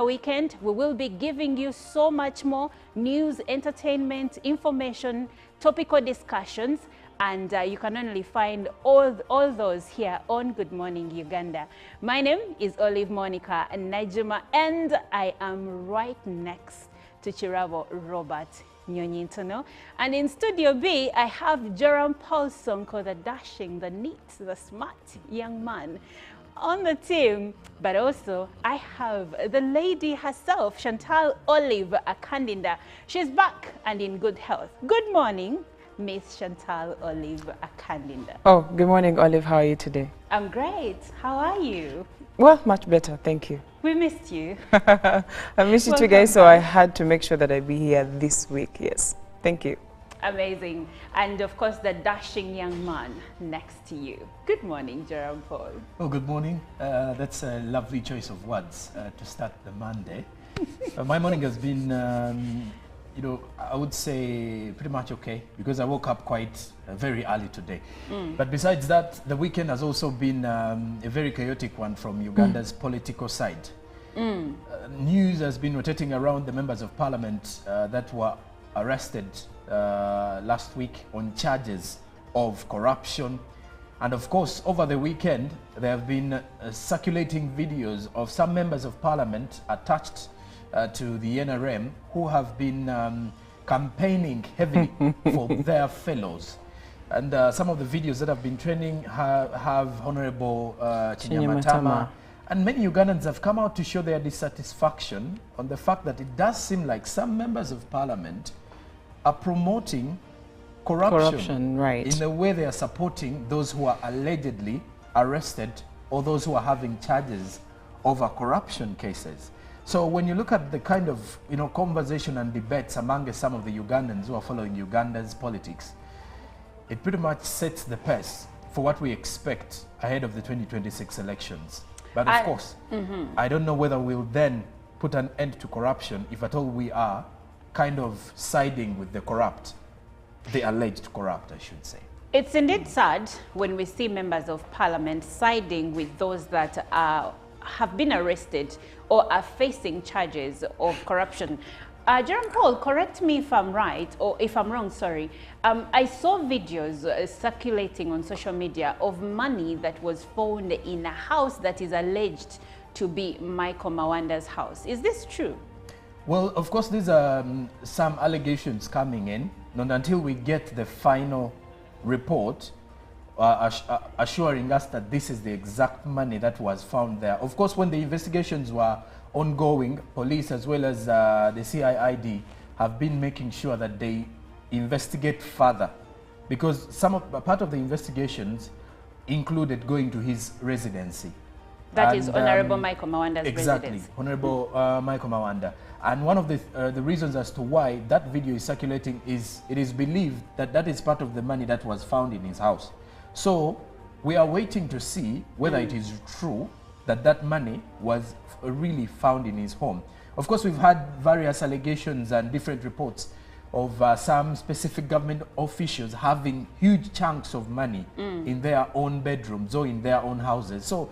Weekend, we will be giving you so much more news, entertainment, information, topical discussions, and you can only find all those here on Good Morning Uganda. My name is Olive Monica Najuma, and I am right next to Chirabo Robert Nyonyintono. And in Studio B, I have Jerome Paulson, the dashing, the neat, the smart young man on the team. But also I have the lady herself, Chantal Olive Akandinda. She's back and in good health. Good morning, Miss Chantal Olive Akandinda. Oh, good morning, Olive. How are you today? I'm great. How are you? Well, much better, thank you. We missed you. I missed you too, guys, so I had to make sure that I be here this week. Yes, thank you. Amazing. And of course, the dashing young man next to you. Good morning, Jerome Paul. Oh, good morning. That's a lovely choice of words to start the Monday. My morning has been, you know, I would say pretty much okay, because I woke up quite very early today. But besides that, the weekend has also been a very chaotic one from Uganda's political side. News has been rotating around the members of parliament that were arrested last week on charges of corruption. And of course, over the weekend, there have been circulating videos of some members of parliament attached to the NRM who have been campaigning heavily for their fellows. And some of the videos that have been trending have Honorable Chinyamatama. And many Ugandans have come out to show their dissatisfaction on the fact that it does seem like some members of parliament are promoting corruption, right, in the way they are supporting those who are allegedly arrested or those who are having charges over corruption cases. So when you look at the kind of, you know, conversation and debates among some of the Ugandans who are following Uganda's politics, it pretty much sets the pace for what we expect ahead of the 2026 elections. But of course, I don't know whether we'll then put an end to corruption if at all we are kind of siding with the corrupt, the alleged corrupt, I should say. It's indeed sad when we see members of parliament siding with those that have been arrested or are facing charges of corruption. Jerome Paul, correct me if I'm right, or if I'm wrong, sorry. I saw videos circulating on social media of money that was found in a house that is alleged to be Michael Mawanda's house. Is this true? Well, of course, these are some allegations coming in, not until we get the final report assuring us that this is the exact money that was found there. Of course, when the investigations were ongoing, police as well as the CIID have been making sure that they investigate further, because part of the investigations included going to his residency. That is Honorable Michael Mawanda's exactly, residence. Honorable Michael Mawanda. And one of the reasons as to why that video is circulating is it is believed that that is part of the money that was found in his house. So we are waiting to see whether it is true that that money was really found in his home. Of course, we've had various allegations and different reports of some specific government officials having huge chunks of money in their own bedrooms or in their own houses. So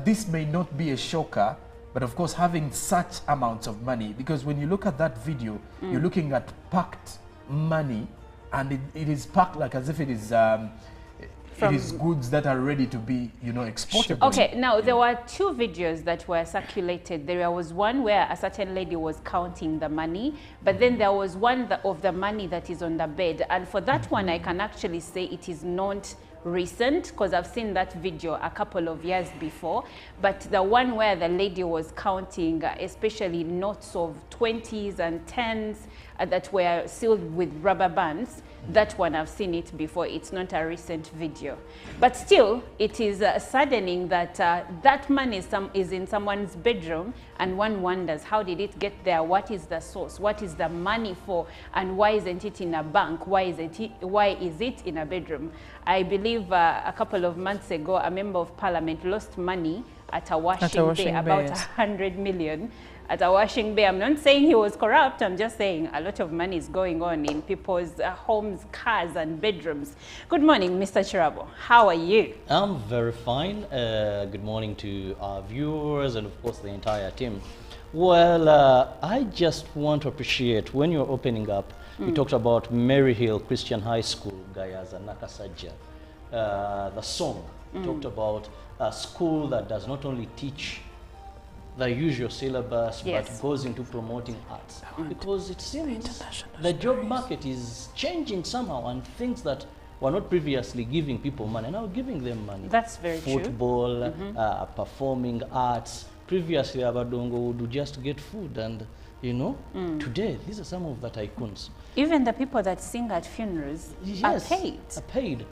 this may not be a shocker, but of course having such amounts of money, because when you look at that video, you're looking at packed money, and it is packed like as if it is goods that are ready to be, you know, exported. Okay, now there were two videos that were circulated. There was one where a certain lady was counting the money, but then there was one of the money that is on the bed. And for that one, I can actually say it is not recent, because I've seen that video a couple of years before. But the one where the lady was counting, especially notes of 20s and 10s that were sealed with rubber bands, that one I've seen it before. It's not a recent video, but still it is saddening that that money is in someone's bedroom, and one wonders, how did it get there? What is the source? What is the money for? And why isn't it in a bank? Why is it in a bedroom? I believe a couple of months ago, a member of parliament lost money at a washing bay, about 100 million. At a washing bay. I'm not saying he was corrupt, I'm just saying a lot of money is going on in people's homes, cars and bedrooms. Good morning, Mr. Chirabo. How are you? I'm very fine. Good morning to our viewers and of course the entire team. Well, I just want to appreciate when you're opening up, you talked about Maryhill Christian High School, Gayaza, Nakasajja. The song talked about a school that does not only teach the usual syllabus, Yes. but goes into promoting arts. Because it seems the job market is changing somehow, and things that were not previously giving people money, now giving them money. That's very true. Football, performing arts. Previously, Abadongo would just get food, and you know, today, these are some of the tycoons. Even the people that sing at funerals are paid. Are paid.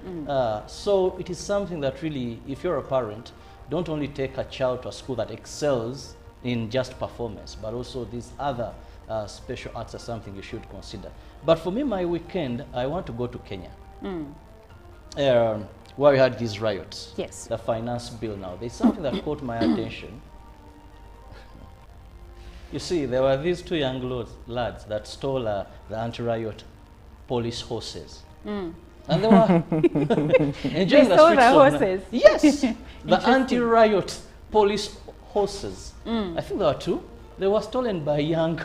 So it is something that really, if you're a parent, don't only take a child to a school that excels in just performance, but also these other special arts are something you should consider. But for me, my weekend, I want to go to Kenya, where we had these riots. Yes. The finance bill now. There's something that caught my attention. You see, there were these two young lads that stole the anti-riot police horses. And they were enjoying the stole streets the of horses? Yes, the anti-riot police horses. I think there were two. They were stolen by young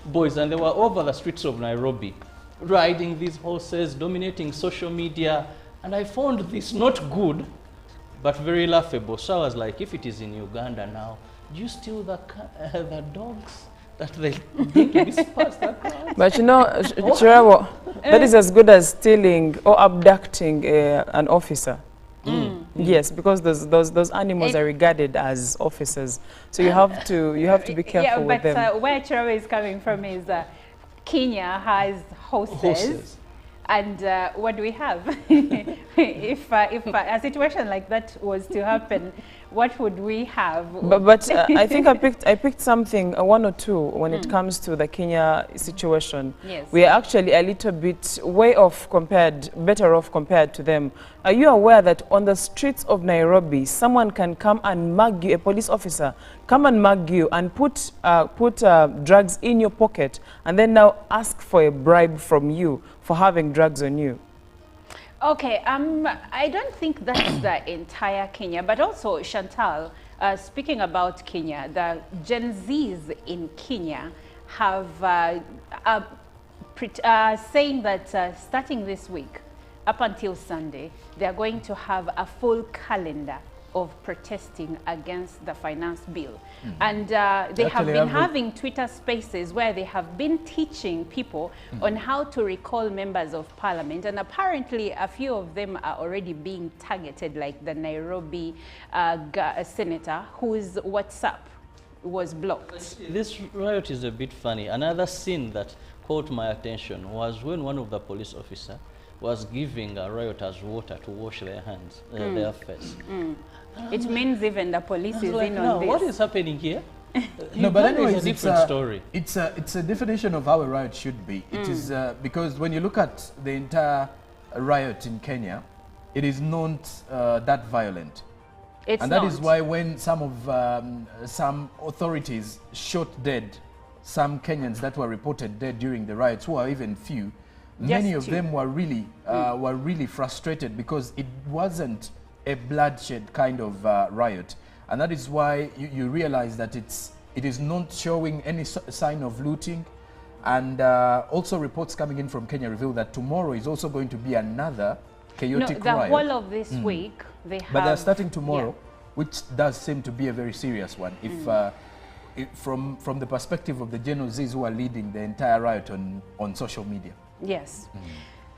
boys, and they were over the streets of Nairobi, riding these horses, dominating social media. And I found this not good, but very laughable. So I was like, if it is in Uganda now, do you steal the dogs that they bring to disperse the crowd? But you know, Chirabo, that is as good as stealing or abducting an officer. Yes, because those animals are regarded as officers, so you have to be careful with them. Yeah, but where Chirabo is coming from is Kenya has horses. And what do we have? if a situation like that was to happen, what would we have? But I think I picked something, one or two, when it comes to the Kenya situation. Yes. We are actually a little bit better off compared to them. Are you aware that on the streets of Nairobi, someone can come and mug you, a police officer, come and mug you and put drugs in your pocket, and then now ask for a bribe from you for having drugs on you? Okay, I don't think that's the entire Kenya, but also Chantal, speaking about Kenya, the Gen Zs in Kenya have saying that starting this week, up until Sunday, they are going to have a full calendar of protesting against the finance bill. And they have been having Twitter spaces where they have been teaching people on how to recall members of parliament. And apparently a few of them are already being targeted, like the Nairobi senator whose WhatsApp was blocked. This riot is a bit funny. Another scene that caught my attention was when one of the police officers was giving rioters water to wash their hands, their face. It means even the police is like, in on this. What is happening here? No, but anyways, it's a different story. It's a definition of how a riot should be. It is because when you look at the entire riot in Kenya, it is not that violent. It's and not. that is why when some authorities shot dead some Kenyans that were reported dead during the riots, who are even few, many of them were really frustrated because it wasn't a bloodshed kind of riot. And that is why you realize that it is not showing any sign of looting. And also reports coming in from Kenya reveal that tomorrow is also going to be another chaotic riot. The whole of this week, they have... But they're starting tomorrow, which does seem to be a very serious one. If from the perspective of the Gen Zs who are leading the entire riot on social media. Yes.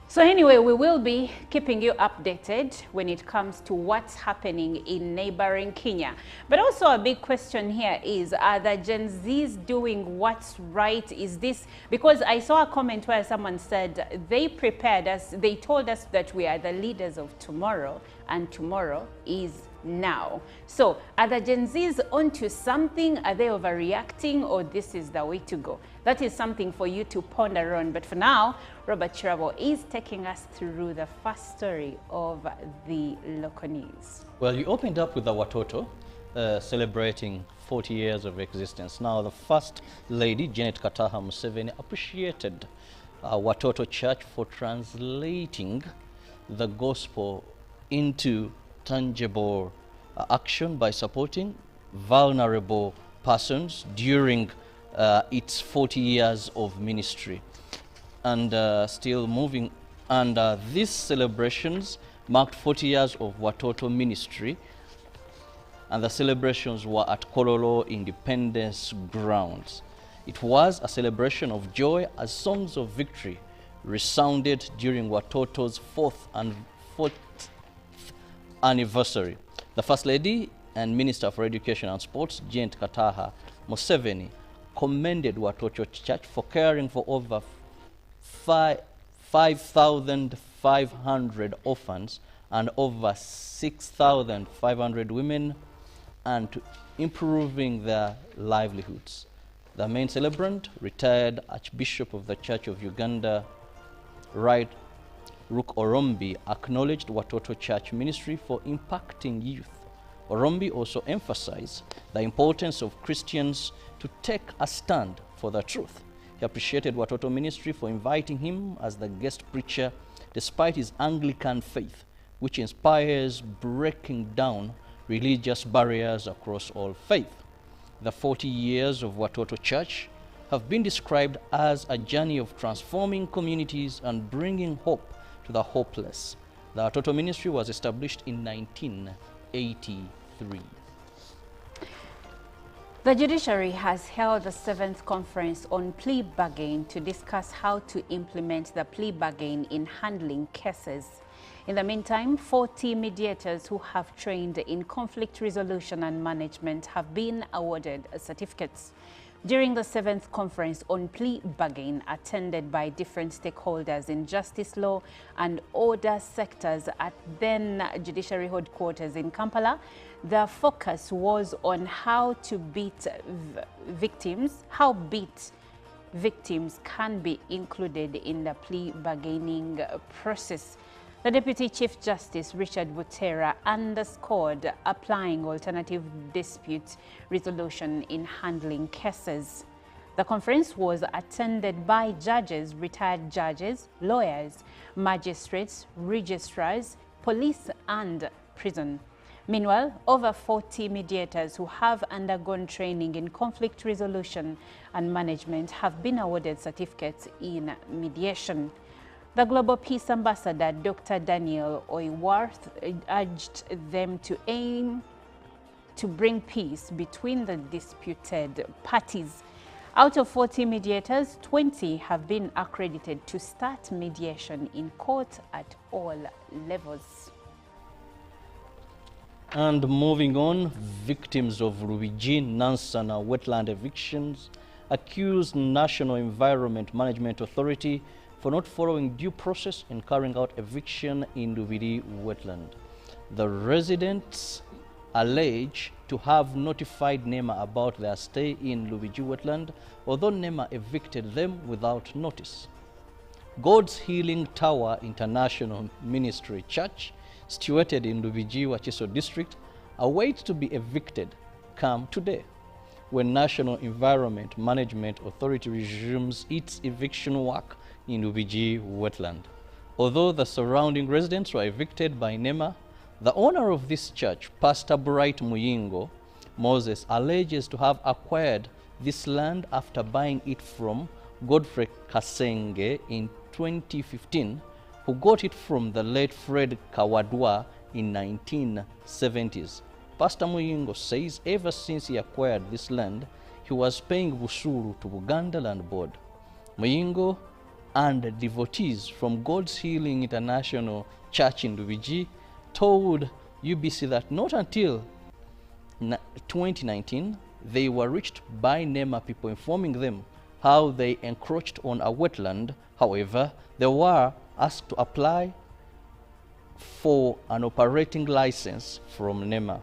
So anyway, we will be keeping you updated when it comes to what's happening in neighboring Kenya. But also a big question here is, are the Gen Zs doing what's right? Is this, because I saw a comment where someone said they prepared us, they told us that we are the leaders of tomorrow, and tomorrow is now. So are the Gen Zs onto something? Are they overreacting, or this is the way to go? That is something for you to ponder on. But for now, Robert Chirabo is taking us through the first story of the local news. Well, you opened up with the Watoto celebrating 40 years of existence. Now, the First Lady, Janet Kataha Museveni, appreciated Watoto Church for translating the gospel into tangible action by supporting vulnerable persons during its 40 years of ministry. And still moving, and these celebrations marked 40 years of Watoto ministry, and the celebrations were at Kololo Independence Grounds. It was a celebration of joy as songs of victory resounded during Watoto's 4th anniversary. The First Lady and Minister for Education and Sports, Jent Kataha Museveni, commended Watoto Church for caring for over 5,500 orphans and over 6,500 women, and to improving their livelihoods. The main celebrant, retired Archbishop of the Church of Uganda, Right Rook Orombi, acknowledged Watoto Church ministry for impacting youth. Orombi also emphasized the importance of Christians to take a stand for the truth. He appreciated Watoto ministry for inviting him as the guest preacher despite his Anglican faith, which inspires breaking down religious barriers across all faith. The 40 years of Watoto Church have been described as a journey of transforming communities and bringing hope to the hopeless. The Watoto ministry was established in 1983. The judiciary has held the 7th conference on plea bargain to discuss how to implement the plea bargain in handling cases. In the meantime, 40 mediators who have trained in conflict resolution and management have been awarded certificates. During the 7th conference on plea bargain, attended by different stakeholders in justice, law and order sectors at then Judiciary Headquarters in Kampala, the focus was on how victims can be included in the plea bargaining process. The Deputy Chief Justice, Richard Butera, underscored applying alternative dispute resolution in handling cases. The conference was attended by judges, retired judges, lawyers, magistrates, registrars, police and prison. Meanwhile, over 40 mediators who have undergone training in conflict resolution and management have been awarded certificates in mediation. The Global Peace Ambassador, Dr. Daniel Oyworth, urged them to aim to bring peace between the disputed parties. Out of 40 mediators, 20 have been accredited to start mediation in court at all levels. And moving on, victims of Rubiji Nansana wetland evictions accused National Environment Management Authority for not following due process in carrying out eviction in Lubiri wetland. The residents allege to have notified NEMA about their stay in Lubiji wetland, although NEMA evicted them without notice. God's Healing Tower International Ministry Church, situated in Lubiji, Wachiso district, awaits to be evicted come today, when National Environment Management Authority resumes its eviction work in Lubiji wetland. Although the surrounding residents were evicted by NEMA, the owner of this church, Pastor Bright Muyingo Moses, alleges to have acquired this land after buying it from Godfrey Kasenge in 2015, who got it from the late Fred Kawadwa in 1970s. Pastor Muyingo says ever since he acquired this land, he was paying Busuru to Uganda Land Board. Muyingo and devotees from God's Healing International Church in Lubiji told UBC that not until 2019 they were reached by NEMA people informing them how they encroached on a wetland. However, they were asked to apply for an operating license from NEMA.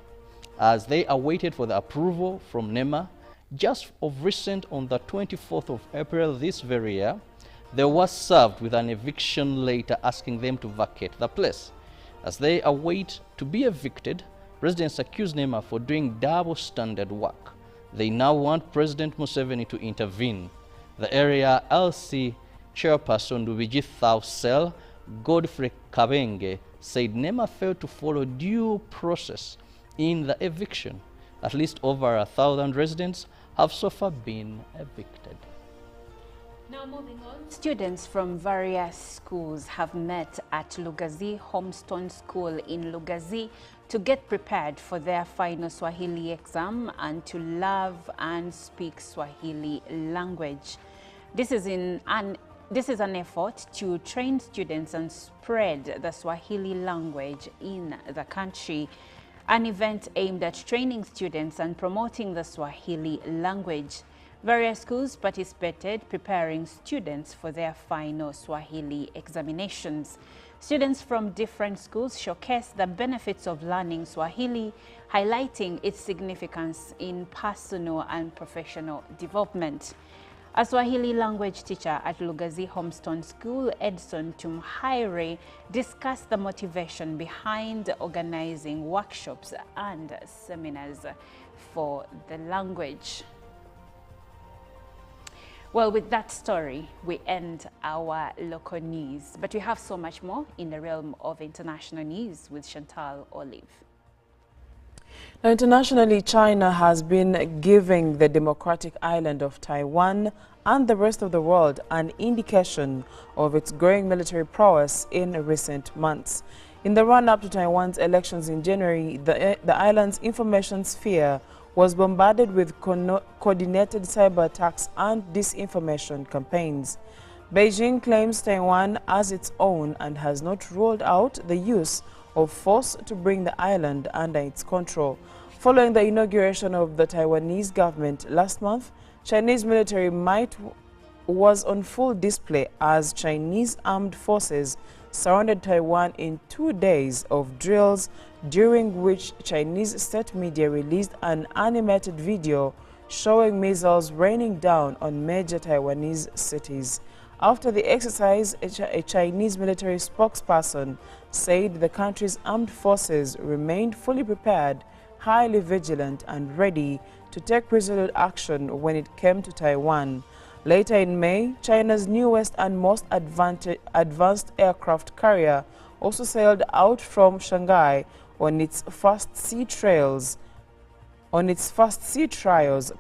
As they awaited for the approval from NEMA, just of recent on the 24th of April this very year, they were served with an eviction letter asking them to vacate the place. As they await to be evicted, residents accuse NEMA for doing double standard work. They now want President Museveni to intervene. The area LC chairperson Lubiji South Cell, Godfrey Kabenge, said NEMA failed to follow due process in the eviction. At least over 1,000 residents have so far been evicted. Now moving on, students from various schools have met at Lugazi Homestone School in Lugazi to get prepared for their final Swahili exam and to love and speak Swahili language. This is an effort to train students and spread the Swahili language in the country. An event aimed at training students and promoting the Swahili language. Various schools participated, preparing students for their final Swahili examinations. Students from different schools showcased the benefits of learning Swahili, highlighting its significance in personal and professional development. A Swahili language teacher at Lugazi Homestone School, Edson Tumhaire, discussed the motivation behind organizing workshops and seminars for the language. Well, with that story, we end our local news, but we have so much more in the realm of international news with Chantal Olive. Now, internationally, China has been giving the democratic island of Taiwan and the rest of the world an indication of its growing military prowess in recent months. In the run-up to Taiwan's elections in January, the island's information sphere was bombarded with coordinated cyber attacks and disinformation campaigns. Beijing claims Taiwan as its own and has not ruled out the use of force to bring the island under its control. Following the inauguration of the Taiwanese government last month, Chinese military might was on full display as Chinese armed forces surrounded Taiwan in 2 days of drills, during which Chinese state media released an animated video showing missiles raining down on major Taiwanese cities. After the exercise, a Chinese military spokesperson said the country's armed forces remained fully prepared, highly vigilant and ready to take resolute action when it came to Taiwan. Later in May, China's newest and most advanced aircraft carrier also sailed out from Shanghai on its first sea trials,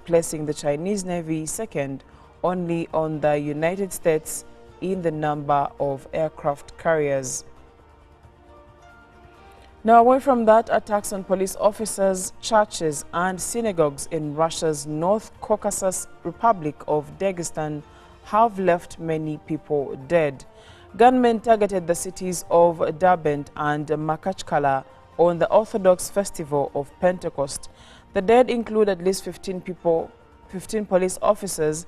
placing the Chinese Navy second only on the United States in the number of aircraft carriers. Now, away from that, attacks on police officers, churches and synagogues in Russia's North Caucasus Republic of Dagestan have left many people dead. Gunmen targeted the cities of Derbent and Makhachkala on the Orthodox festival of Pentecost. The dead include at least 15 police officers,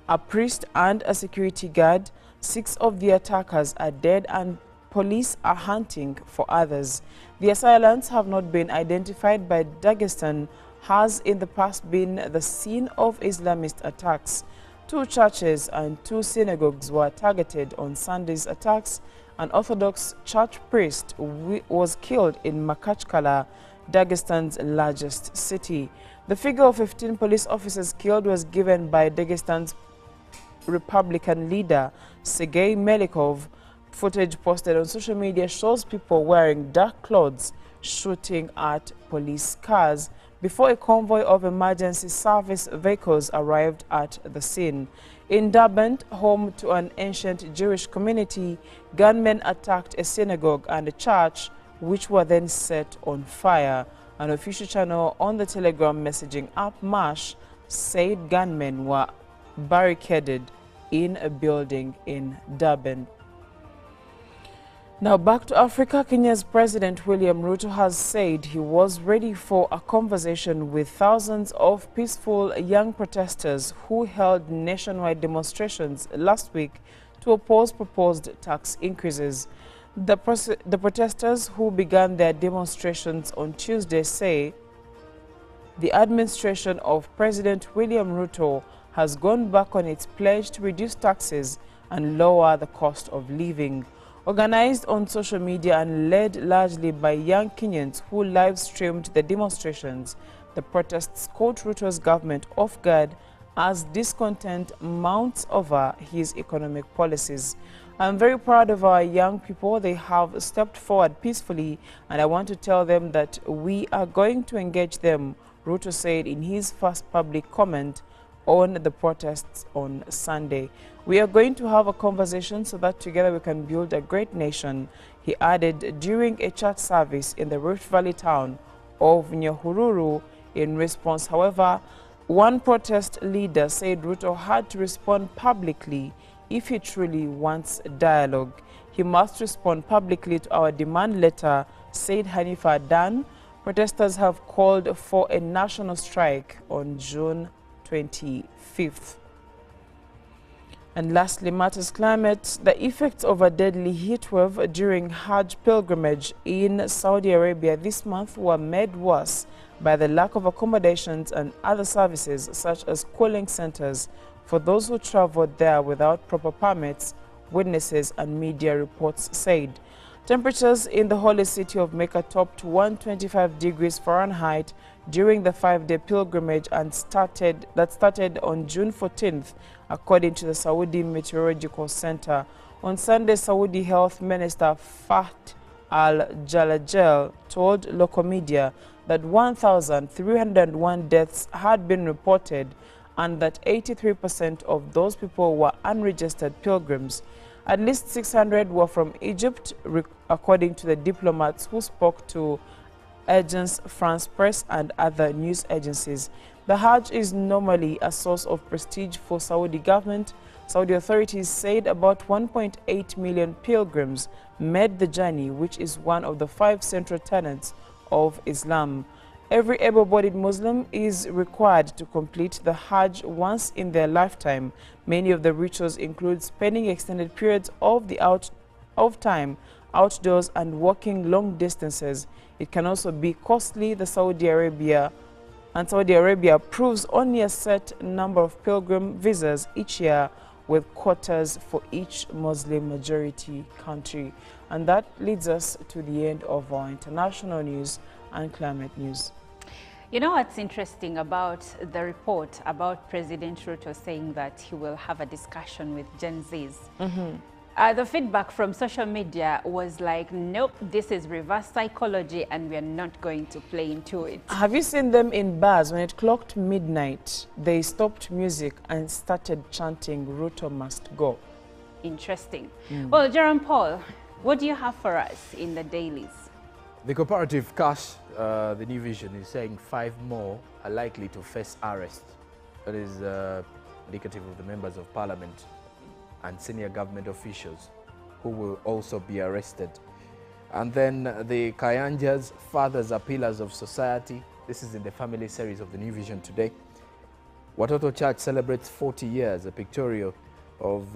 a priest and a security guard. 6 of the attackers are dead and police are hunting for others. The assailants have not been identified, but Dagestan has in the past been the scene of Islamist attacks. 2 churches and 2 synagogues were targeted on Sunday's attacks. An Orthodox church priest was killed in Makhachkala, Dagestan's largest city. The figure of 15 police officers killed was given by Dagestan's Republican leader, Sergei Melikov. Footage posted on social media shows people wearing dark clothes shooting at police cars before a convoy of emergency service vehicles arrived at the scene. In Derbent, home to an ancient Jewish community, gunmen attacked a synagogue and a church, which were then set on fire. An official channel on the Telegram messaging app Mash said gunmen were barricaded in a building in Derbent. Now back to Africa. Kenya's President William Ruto has said he was ready for a conversation with thousands of peaceful young protesters who held nationwide demonstrations last week to oppose proposed tax increases. The protesters who began their demonstrations on Tuesday say the administration of President William Ruto has gone back on its pledge to reduce taxes and lower the cost of living. Organized on social media and led largely by young Kenyans who live-streamed the demonstrations, the protests caught Ruto's government off guard as discontent mounts over his economic policies. I'm very proud of our young people. They have stepped forward peacefully, and I want to tell them that we are going to engage them Ruto said in his first public comment on the protests on Sunday. We are going to have a conversation so that together we can build a great nation, he added during a church service in the Rift Valley town of Nyahururu. In response, however, one protest leader said Ruto had to respond publicly if he truly wants dialogue. He must respond publicly to our demand letter, said Hanifa Dan. Protesters have called for a national strike on June 25th. And lastly, matters climate. The effects of a deadly heat wave during Hajj pilgrimage in Saudi Arabia this month were made worse by the lack of accommodations and other services such as cooling centers for those who traveled there without proper permits, witnesses and media reports said. Temperatures in the holy city of Mecca topped 125 degrees Fahrenheit during the 5-day pilgrimage and started on June 14th, according to the Saudi Meteorological Center. On Sunday, Saudi Health Minister Fahd al-Jalajel told local media that 1,301 deaths had been reported and that 83% of those people were unregistered pilgrims. At least 600 were from Egypt, according to the diplomats who spoke to Agence France Presse and other news agencies. The Hajj is normally a source of prestige for Saudi government. Saudi authorities said about 1.8 million pilgrims made the journey, which is one of the 5 central tenets of Islam. Every able-bodied Muslim is required to complete the Hajj once in their lifetime. Many of the rituals include spending extended periods of time outdoors and walking long distances. It can also be costly. Saudi Arabia approves only a set number of pilgrim visas each year, with quotas for each Muslim majority country. And that leads us to the end of our international news and climate news. You know what's interesting about the report about President Ruto saying that he will have a discussion with Gen Zs? The feedback from social media was like, nope, this is reverse psychology and we are not going to play into it. Have you seen them in bars? When it clocked midnight, they stopped music and started chanting, Ruto must go. Interesting. Well, Jerome Paul, what do you have for us in the dailies? The cooperative Cash, the New Vision, is saying 5 more are likely to face arrest. That is indicative of the members of parliament and senior government officials who will also be arrested. And then the Kayanjas, Fathers are Pillars of Society. This is in the family series of the New Vision today. Watoto Church celebrates 40 years, a pictorial of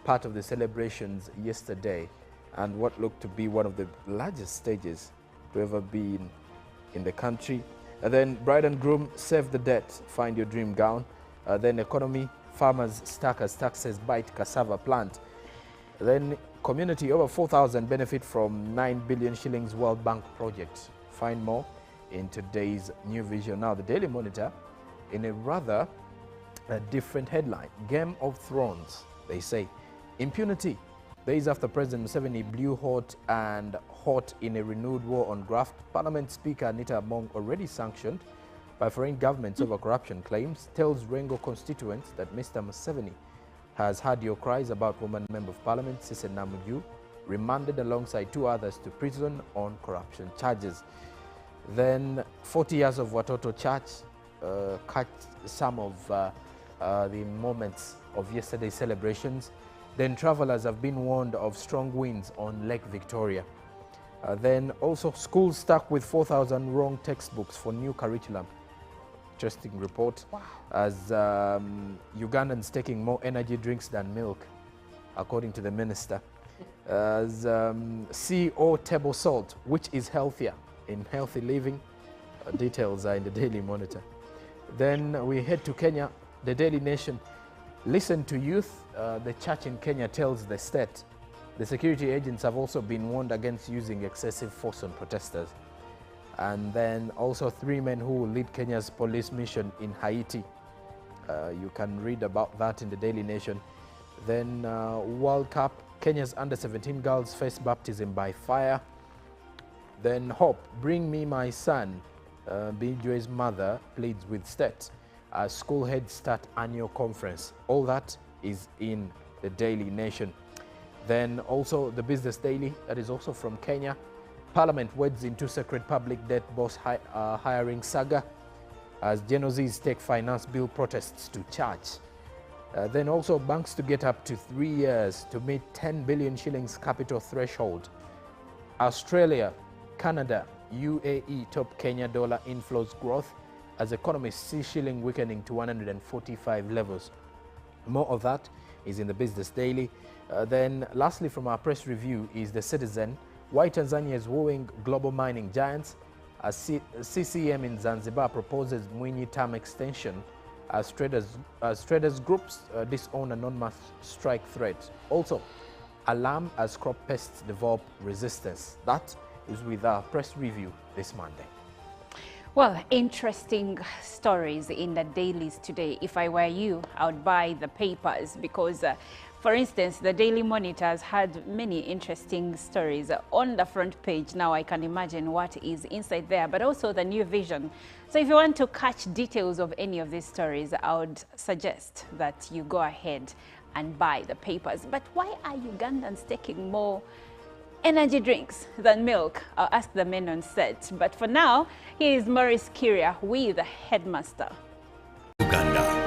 part of the celebrations yesterday, and what looked to be one of the largest stages to ever be in the country. And then bride and groom, save the debt, find your dream gown. Then economy, farmers stuck as taxes bite cassava plant. Then community, over 4,000 benefit from 9 billion shillings World Bank project. Find more in today's New Vision. Now the Daily Monitor, in a rather different headline, Game of Thrones, they say. Impunity. Days after President Museveni blew hot in a renewed war on graft, Parliament Speaker Anita Among, already sanctioned by foreign governments over corruption claims, tells Rengo constituents that Mr. Museveni has heard your cries about woman Member of Parliament Sise Namuju, remanded alongside 2 others to prison on corruption charges. Then 40 years of Watoto Church, catch some of the moments of yesterday's celebrations. Then travelers have been warned of strong winds on Lake Victoria. Then also schools stuck with 4,000 wrong textbooks for new curriculum. Interesting report. Wow. As Ugandans taking more energy drinks than milk, according to the minister. As CO table salt, which is healthier in healthy living. Details are in the Daily Monitor. Then we head to Kenya, the Daily Nation. Listen to youth, the church in Kenya tells the state. The security agents have also been warned against using excessive force on protesters. And then also 3 men who will lead Kenya's police mission in Haiti. You can read about that in the Daily Nation. Then World Cup, Kenya's under-17 girls face baptism by fire. Then Hope, bring me my son. Binjoy's mother pleads with state. School heads start annual conference. All that is in the Daily Nation. Then also the Business Daily, that is also from Kenya. Parliament wades into secret public debt boss hiring saga as Gen Zs take finance bill protests to charge. Then also banks to get up to 3 years to meet 10 billion shillings capital threshold. Australia, Canada, UAE top Kenya dollar inflows growth as economists see shilling weakening to 145 levels. More of that is in the Business Daily. Then lastly from our press review is the Citizen. Why Tanzania is wooing global mining giants. As CCM in Zanzibar proposes Mwinyi term extension as traders groups disown anonymous strike threat. Also, alarm as crop pests develop resistance. That is with our press review this Monday. Well, interesting stories in the dailies today. If I were you, I would buy the papers because, for instance, the Daily Monitor has had many interesting stories on the front page. Now I can imagine what is inside there, but also the New Vision. So if you want to catch details of any of these stories, I would suggest that you go ahead and buy the papers. But why are Ugandans taking more energy drinks than milk? I'll ask the men on set. But for now, here is Maurice Kiria with the Headmaster. Uganda.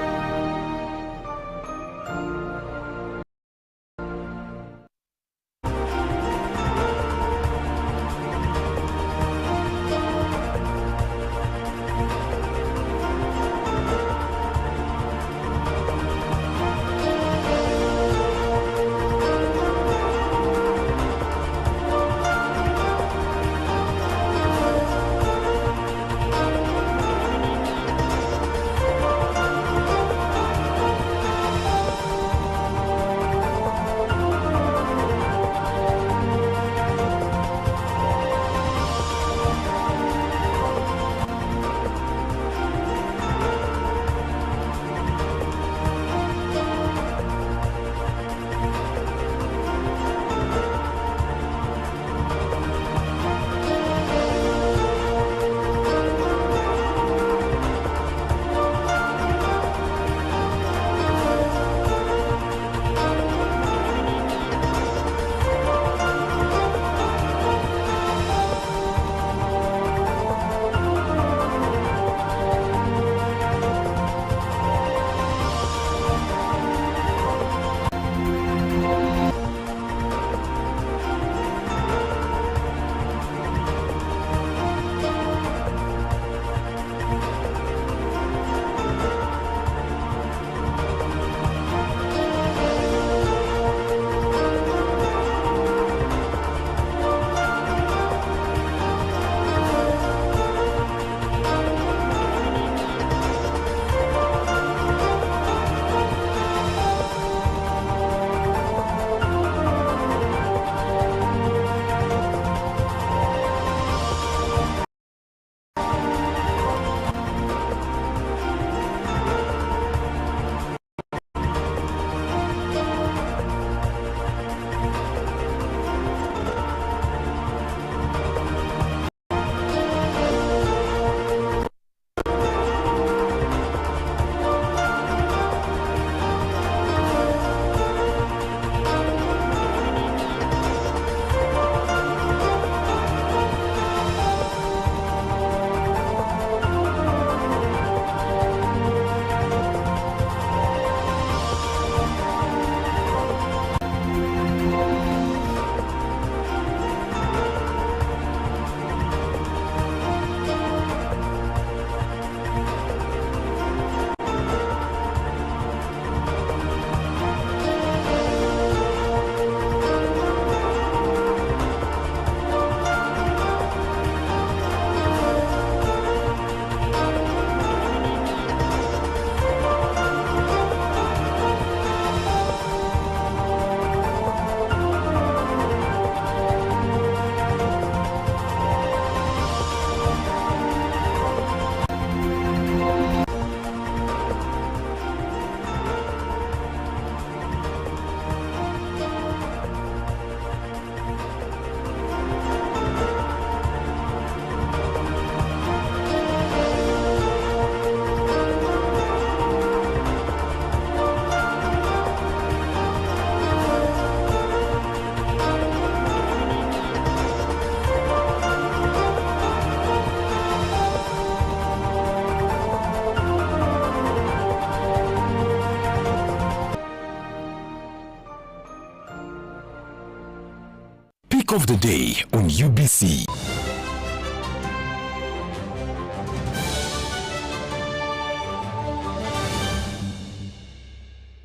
Talk of the day on UBC.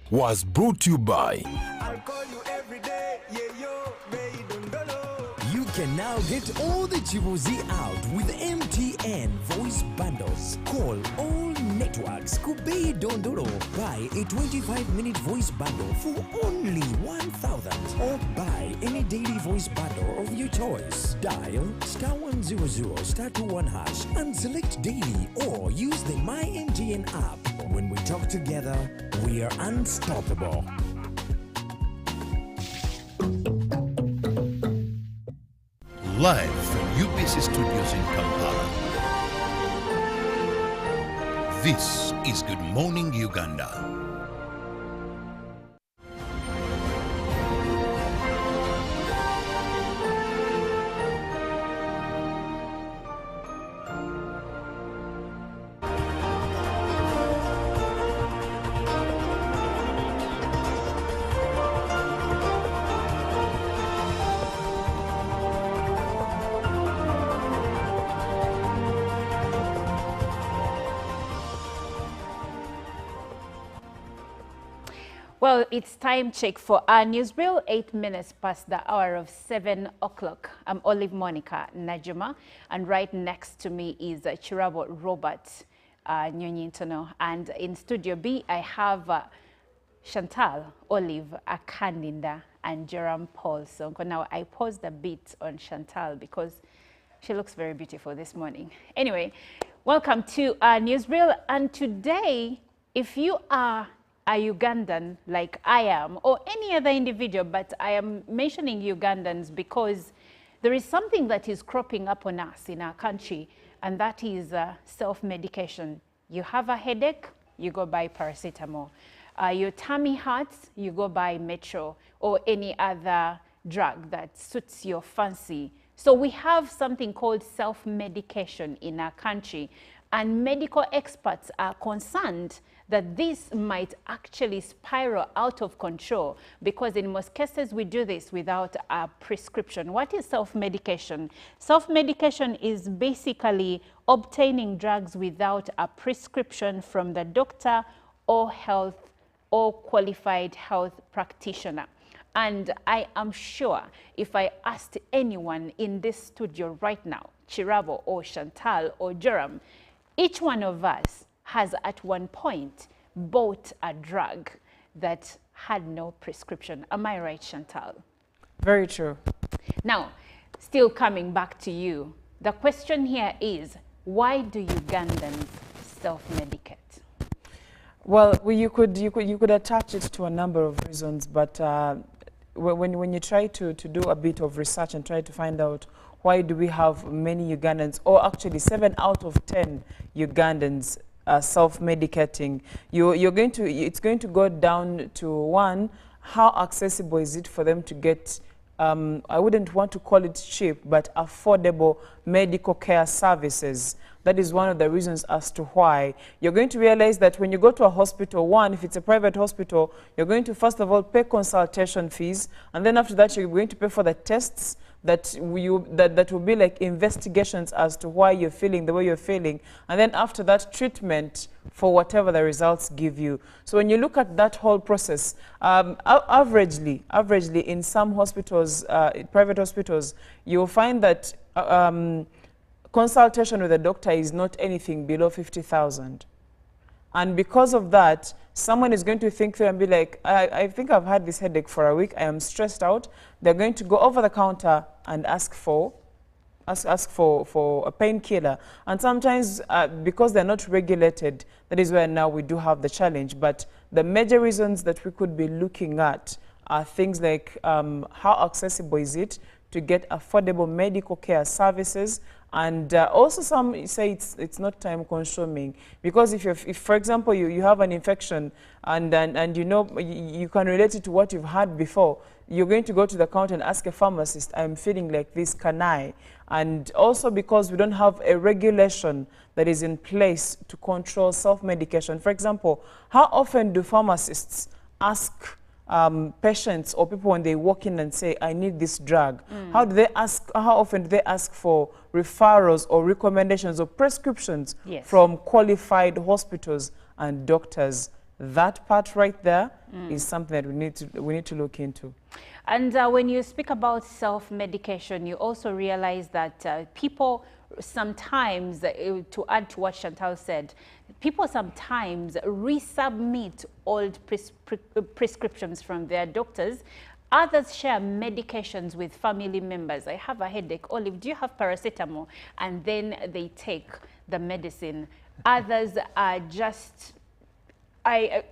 Was brought to you by I'll call you every day, yeah, yo, baby, don't go. You can now get all the Chibuzi out with MTN voice bundles. Call all networks. Kubei Dondoro. Buy a 25-minute voice bundle for only 1,000. Or buy any daily voice bundle of your choice. Dial *100 *21 hash and select daily or use the My MTN app. When we talk together, we are unstoppable. Live from UBC Studios in Kampala. This is Good Morning Uganda. Well, it's time check for our newsreel, 8 minutes past the hour of 7 o'clock. I'm Olive Monica Najuma, and right next to me is Chirabo Robert Nyonyintono. And in Studio B, I have Chantal, Olive Akaninda, and Jerome Paul. So now I paused a bit on Chantal because she looks very beautiful this morning. Anyway, welcome to our newsreel. And today, if you are a Ugandan like I am, or any other individual, but I am mentioning Ugandans because there is something that is cropping up on us in our country, and that is self-medication. You have a headache, you go buy paracetamol. Your tummy hurts, you go buy Metro or any other drug that suits your fancy. So we have something called self-medication in our country, and medical experts are concerned that this might actually spiral out of control because in most cases we do this without a prescription. What is self-medication? Self-medication is basically obtaining drugs without a prescription from the doctor or qualified health practitioner. And I am sure if I asked anyone in this studio right now, Chirabo or Chantal or Jerome, each one of us has at one point bought a drug that had no prescription. Am I right, Chantal? Very true. Now, still coming back to you, the question here is, why do Ugandans self-medicate? Well, you could attach it to a number of reasons, but when you try to do a bit of research and try to find out why do we have many Ugandans, or actually 7 out of 10 Ugandans self-medicating, it's going to go down to one, how accessible is it for them to get, I wouldn't want to call it cheap, but affordable medical care services. That is one of the reasons as to why. You're going to realize that when you go to a hospital, one, if it's a private hospital, you're going to first of all pay consultation fees, and then after that you're going to pay for the tests that will be like investigations as to why you're feeling the way you're feeling, and then after that treatment for whatever the results give you. So when you look at that whole process, averagely in some hospitals, private hospitals, you'll find that consultation with a doctor is not anything below 50,000. And because of that, someone is going to think through and be like, I think I've had this headache for a week, I am stressed out. They're going to go over the counter and ask for a painkiller. And sometimes, because they're not regulated, that is where now we do have the challenge. But the major reasons that we could be looking at are things like how accessible is it to get affordable medical care services, and also some say it's not time consuming, because if for example you have an infection and you know you can relate it to what you've had before, you're going to go to the counter and ask a pharmacist, I'm feeling like this, can I? And also because we don't have a regulation that is in place to control self-medication. For example, how often do pharmacists ask patients or people when they walk in and say, I need this drug? How often do they ask for referrals or recommendations or prescriptions Yes. from qualified hospitals and doctors? That part right there is something that we need to look into. And when you speak about self-medication, you also realize that people sometimes, to add to what Chantal said, people sometimes resubmit old prescriptions from their doctors. Others share medications with family members. I have a headache. Olive, do you have paracetamol? And then they take the medicine. Others are just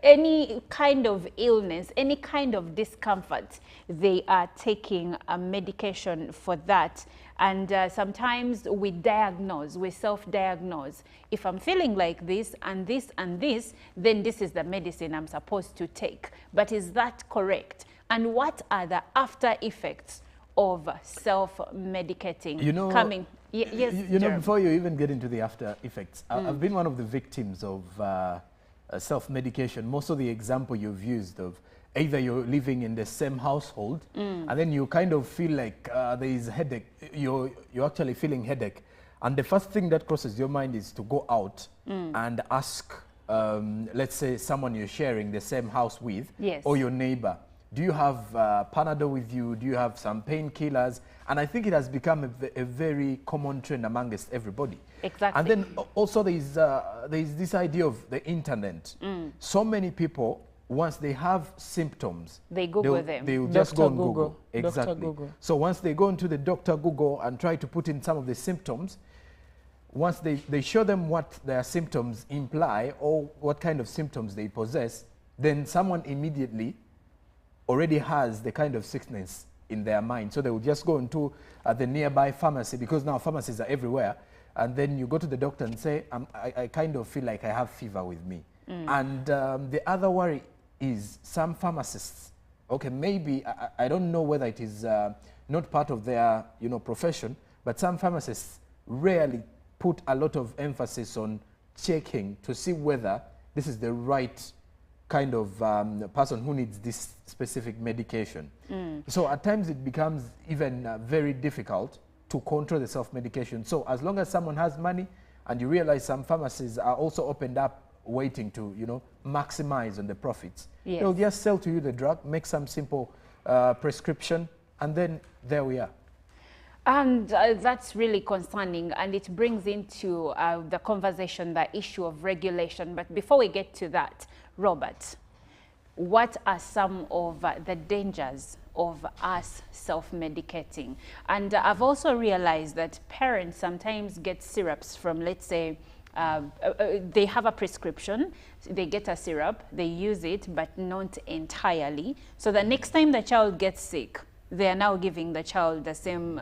any kind of illness, any kind of discomfort, they are taking a medication for that. And sometimes we self-diagnose. If I'm feeling like this and this and this, then this is the medicine I'm supposed to take. But is that correct? And what are the after effects of self-medicating? You know, yes, you know, Jeremy. before you even get into the after effects, I've been one of the victims of self-medication. Most of the example you've used of either you're living in the same household and then you kind of feel like there is headache, you're actually feeling headache, and the first thing that crosses your mind is to go out and ask, let's say someone you're sharing the same house with, Yes. or your neighbor, do you have Panadol with you? Do you have some painkillers? And I think it has become a very common trend amongst everybody. Exactly. And then also there is this idea of the internet. So many people, once they have symptoms, They Google them. They will just go on Dr. Google. Google. Exactly. Dr. Google. So once they go into the Dr. Google and try to put in some of the symptoms, once they show them what their symptoms imply or what kind of symptoms they possess, then someone immediately already has the kind of sickness in their mind. So they will just go into the nearby pharmacy, because now pharmacies are everywhere. And then you go to the doctor and say, I kind of feel like I have fever with me. And the other worry is some pharmacists, okay, maybe, I don't know whether it is not part of their profession, but some pharmacists rarely put a lot of emphasis on checking to see whether this is the right kind of person who needs this specific medication. So at times it becomes even very difficult to control the self-medication. So as long as someone has money, and you realize some pharmacies are also opened up waiting to maximize on the profits, Yes. they'll just sell to you the drug, make some simple prescription, and then there we are. And that's really concerning, and it brings into the conversation the issue of regulation. But before we get to that, Robert, what are some of the dangers of us self-medicating? And I've also realized that parents sometimes get syrups from, let's say, they have a prescription, they get a syrup, they use it, but not entirely. So the next time the child gets sick, they are now giving the child the same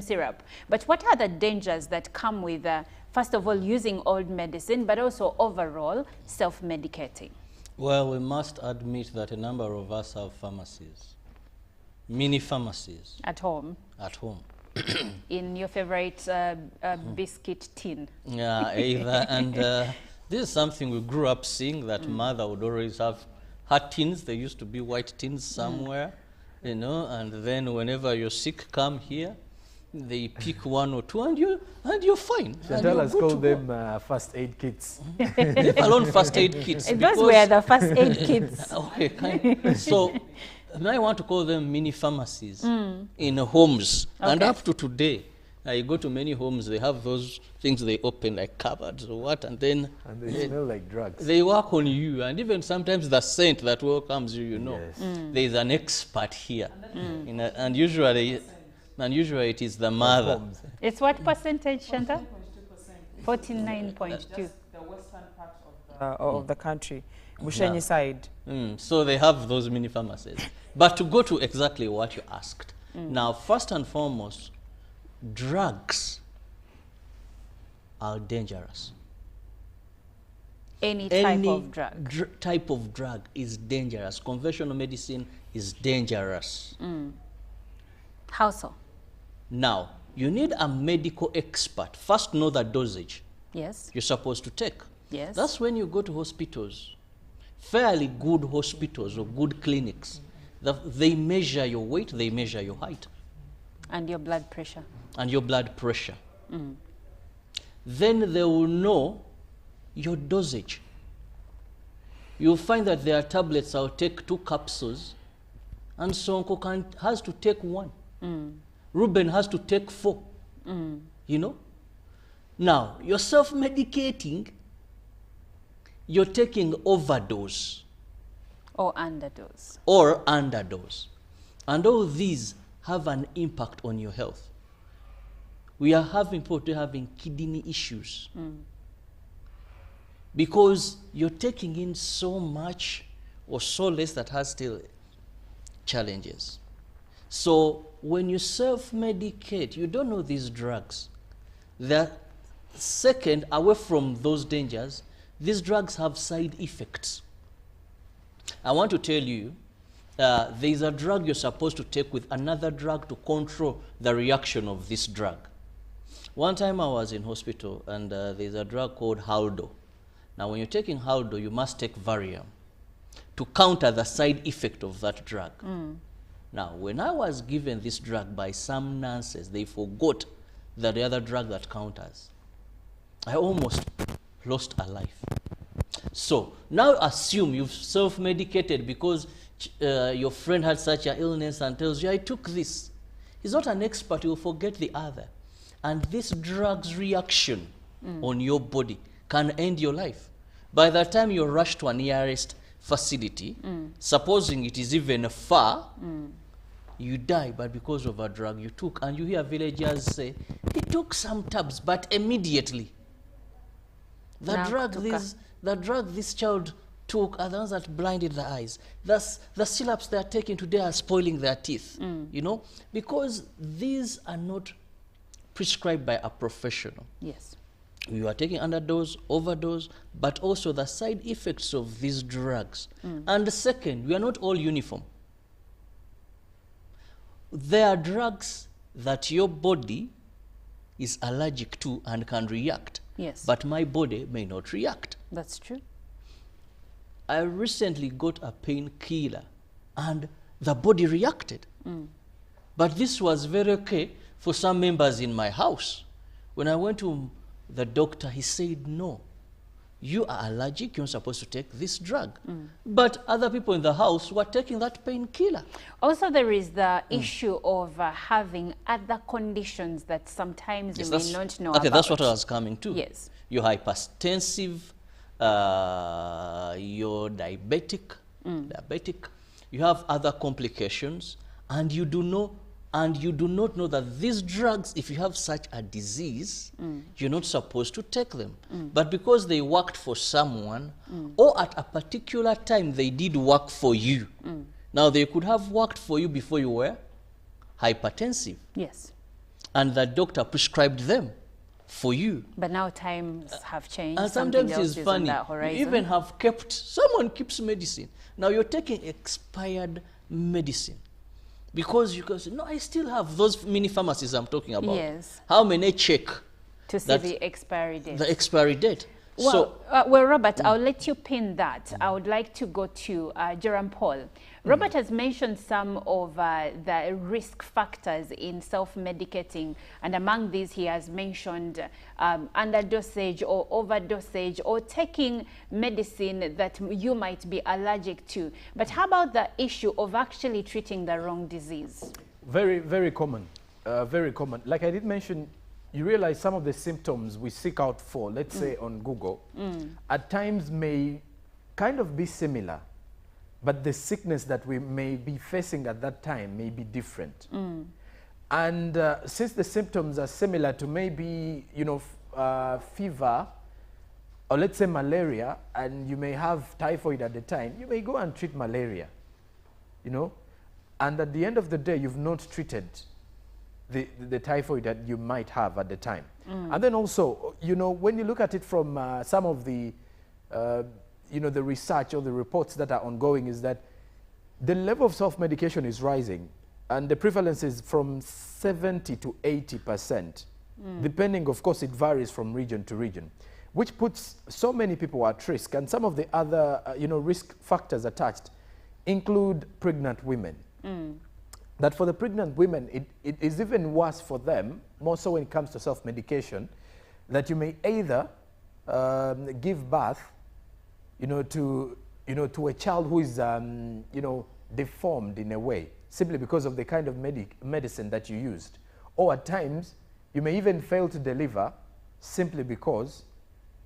syrup. But what are the dangers that come with, first of all, using old medicine, but also overall self-medicating? Well, we must admit that a number of us have pharmacies, mini pharmacies At home, at home. in your favorite biscuit tin. Yeah, either. And this is something we grew up seeing, that mother would always have her tins. There used to be white tins somewhere, and then whenever you're sick, come here. They pick one or two, and you're fine. Chantal has called them first aid kits. Leave alone first aid kits. And those were the first aid kits. Okay, so now I want to call them mini pharmacies in homes. And Okay. up to today, I go to many homes, they have those things they open like cupboards or what, and then And they smell like drugs. they work on you. And even sometimes the scent that welcomes you, Yes. there is an expert here. And usually it is the mother. Homes. It's what percentage, Shanta? 49.2. The western part of the country, Bushenyi side. So they have those mini pharmacies. But to go to exactly what you asked. Now, first and foremost, drugs are dangerous. Any type of drug. Type of drug is dangerous. Conventional medicine is dangerous. How so? Now, you need a medical expert. First, know the dosage Yes. you're supposed to take. Yes. That's when you go to hospitals. fairly good hospitals or good clinics. They measure your weight, they measure your height. And your blood pressure. And your blood pressure. Then they will know your dosage. You'll find that there are tablets. I'll take 2 capsules, and Sonko has to take 1. Ruben has to take 4. You know? Now, you're self-medicating, you're taking overdose. Or underdose. Or underdose. And all these have an impact on your health. We are having people having kidney issues. Because you're taking in so much or so less that has still challenges. So when you self-medicate, you don't know these drugs. The second, away from those dangers, these drugs have side effects. I want to tell you, there's a drug you're supposed to take with another drug to control the reaction of this drug. One time I was in hospital, and there's a drug called Haldo. Now, when you're taking Haldo, you must take Valium to counter the side effect of that drug. Now, when I was given this drug by some nurses, they forgot that the other drug that counters. I almost lost a life. So, now assume you've self-medicated because your friend had such an illness and tells you, I took this. He's not an expert, he'll forget the other. And this drug's reaction on your body can end your life. By the time you're rushed to a nearest facility, supposing it is even far, you die, but because of a drug you took. And you hear villagers say, he took some tabs, but immediately. The drug this child took are the ones that blinded the eyes. Thus, the syrups they are taking today are spoiling their teeth, you know, because these are not prescribed by a professional. Yes. You are taking underdose, overdose, but also the side effects of these drugs. And the second, we are not all uniform. There are drugs that your body is allergic to and can react. Yes. But my body may not react. That's true. I recently got a painkiller and the body reacted. But this was very okay for some members in my house. When I went to the doctor, he said, no, you are allergic, you're not supposed to take this drug. But other people in the house were taking that painkiller. Also, there is the issue of having other conditions that sometimes you may not know about. Okay, that's what I was coming to. Yes. You're hypertensive, you're diabetic, you have other complications, and you do not know that these drugs, if you have such a disease, you're not supposed to take them. But because they worked for someone, or at a particular time they did work for you. Now, they could have worked for you before you were hypertensive. Yes. And the doctor prescribed them for you. But now times have changed. And sometimes it's funny. You even have someone keeps medicine. Now you're taking expired medicine. Because you can say, no, I still have those mini pharmacies I'm talking about. Yes. How many check? To see the expiry date. The expiry date. Well, well, Robert, I'll let you pin that. I would like to go to Jerome Paul. Robert has mentioned some of the risk factors in self-medicating, and among these he has mentioned underdosage or overdosage or taking medicine that you might be allergic to. But how about the issue of actually treating the wrong disease? Very, very common. Very common. Like I did mention, you realize some of the symptoms we seek out for, let's say on Google, at times may kind of be similar, but the sickness that we may be facing at that time may be different. And since the symptoms are similar to maybe, you know, fever, or let's say malaria, and you may have typhoid at the time, you may go and treat malaria, you know, and at the end of the day, you've not treated the typhoid that you might have at the time. And then also, you know, when you look at it from some of the, you know, the research or the reports that are ongoing, is that the level of self-medication is rising, and the prevalence is from 70 to 80%, depending, of course, it varies from region to region. which puts so many people at risk. And some of the other, risk factors attached include pregnant women. That for the pregnant women, it is even worse for them, more so when it comes to self-medication, that you may either give birth, to a child who is, deformed in a way, simply because of the kind of medicine that you used. Or at times, you may even fail to deliver simply because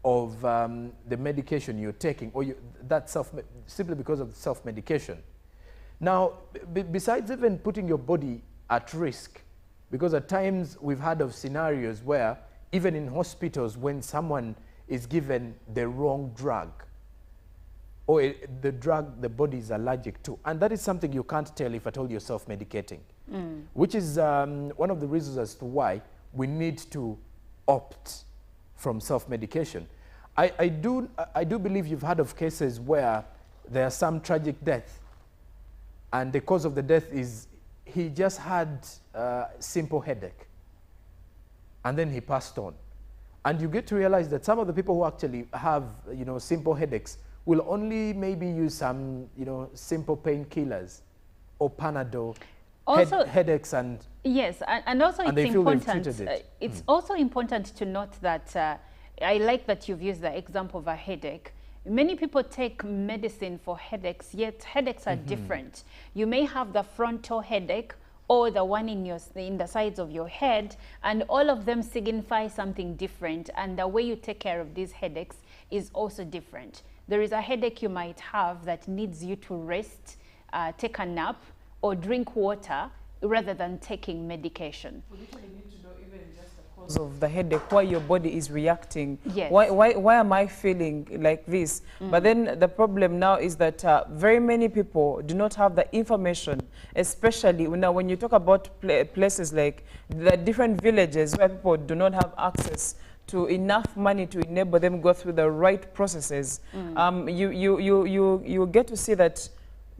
of the medication you're taking, or simply because of self-medication. Now, besides even putting your body at risk, because at times we've heard of scenarios where even in hospitals, when someone is given the wrong drug, or the drug the body is allergic to, and that is something you can't tell if at all you're self-medicating, which is one of the reasons as to why we need to opt from self-medication. I do believe you've heard of cases where there are some tragic death, and the cause of the death is he just had a simple headache, and then he passed on. And you get to realize that some of the people who actually have, simple headaches will only maybe use some, simple painkillers or Panadol, headaches, and yes, and also and it's important. It's also important to note that I like that you've used the example of a headache. Many people take medicine for headaches, yet headaches are different. You may have the frontal headache or the one in the sides of your head, and all of them signify something different, and the way you take care of these headaches is also different. There is a headache you might have that needs you to rest, take a nap, or drink water rather than taking medication. We literally need to know even just the cause of the headache, why your body is reacting. Yes. Why am I feeling like this? But then the problem now is that very many people do not have the information, especially when you talk about places like the different villages where people do not have access to enough money to enable them go through the right processes. You get to see that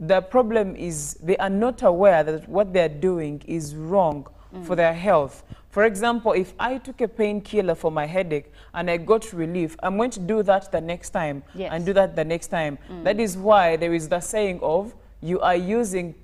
the problem is they are not aware that what they're doing is wrong for their health. For example, if I took a painkiller for my headache and I got relief, I'm going to do that the next time and do that the next time. That is why there is the saying of you are using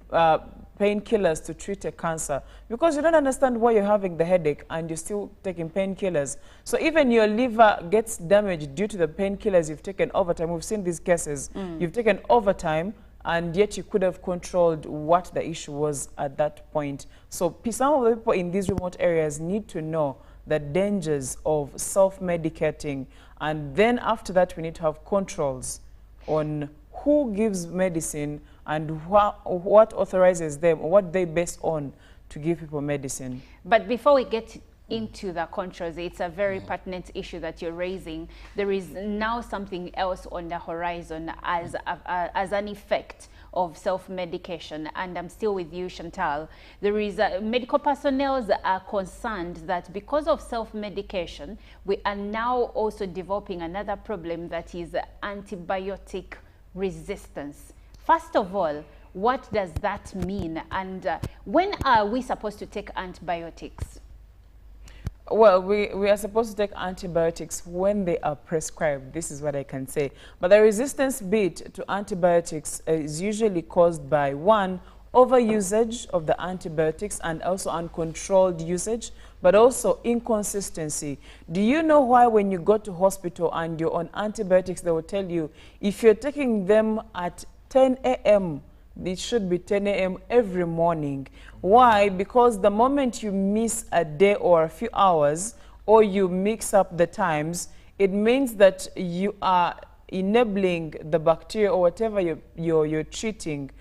painkillers to treat a cancer, because you don't understand why you're having the headache and you're still taking painkillers. So even your liver gets damaged due to the painkillers you've taken over time. We've seen these cases. You've taken over time, and yet you could have controlled what the issue was at that point. So some of the people in these remote areas need to know the dangers of self-medicating, and then after that we need to have controls on who gives medicine and what authorizes them, or what they base on to give people medicine. But before we get into the controls, it's a very pertinent issue that you're raising. There is now something else on the horizon as an effect of self-medication, and I'm still with you, Chantal. There is medical personnel are concerned that because of self-medication, we are now also developing another problem, that is antibiotic resistance. First of all, what does that mean, and when are we supposed to take antibiotics? Well, we are supposed to take antibiotics when they are prescribed. This is what I can say. But the resistance bit to antibiotics is usually caused by, one, overusage of the antibiotics and also uncontrolled usage, but also inconsistency. Do you know why when you go to hospital and you're on antibiotics, they will tell you if you're taking them at 10 a.m., it should be 10 a.m. every morning. Why? Because the moment you miss a day or a few hours, or you mix up the times, it means that you are enabling the bacteria or whatever you're treating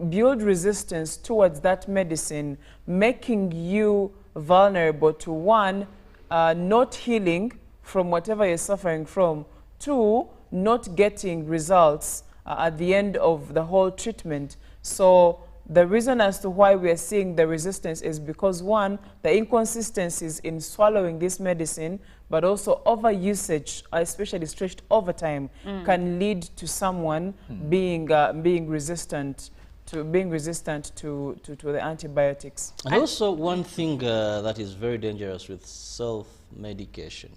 build resistance towards that medicine, making you vulnerable to, one, not healing from whatever you're suffering from, two, not getting results at the end of the whole treatment. So the reason as to why we are seeing the resistance is because, one, the inconsistencies in swallowing this medicine, but also overusage, especially stretched over time, can lead to someone being resistant to being resistant to the antibiotics. And also one thing that is very dangerous with self-medication,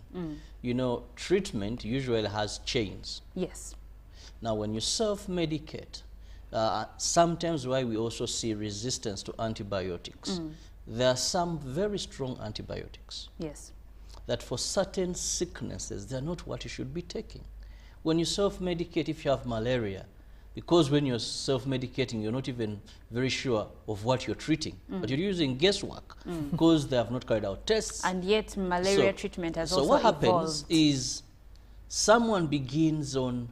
you know, treatment usually has chains. Yes. Now, when you self-medicate, sometimes why we also see resistance to antibiotics, there are some very strong antibiotics. Yes. That for certain sicknesses, they're not what you should be taking. When you self-medicate, if you have malaria, because when you're self-medicating, you're not even very sure of what you're treating, but you're using guesswork because they have not carried out tests. And yet malaria treatment has also what evolved. happens is someone begins on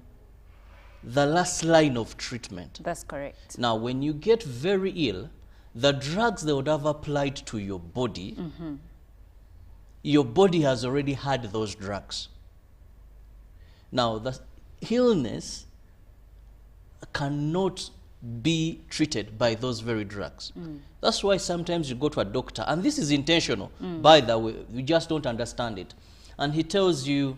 the last line of treatment. That's correct. Now, when you get very ill, the drugs they would have applied to your body, your body has already had those drugs. Now, the illness cannot be treated by those very drugs. That's why sometimes you go to a doctor, and this is intentional, by the way, you just don't understand it. And he tells you,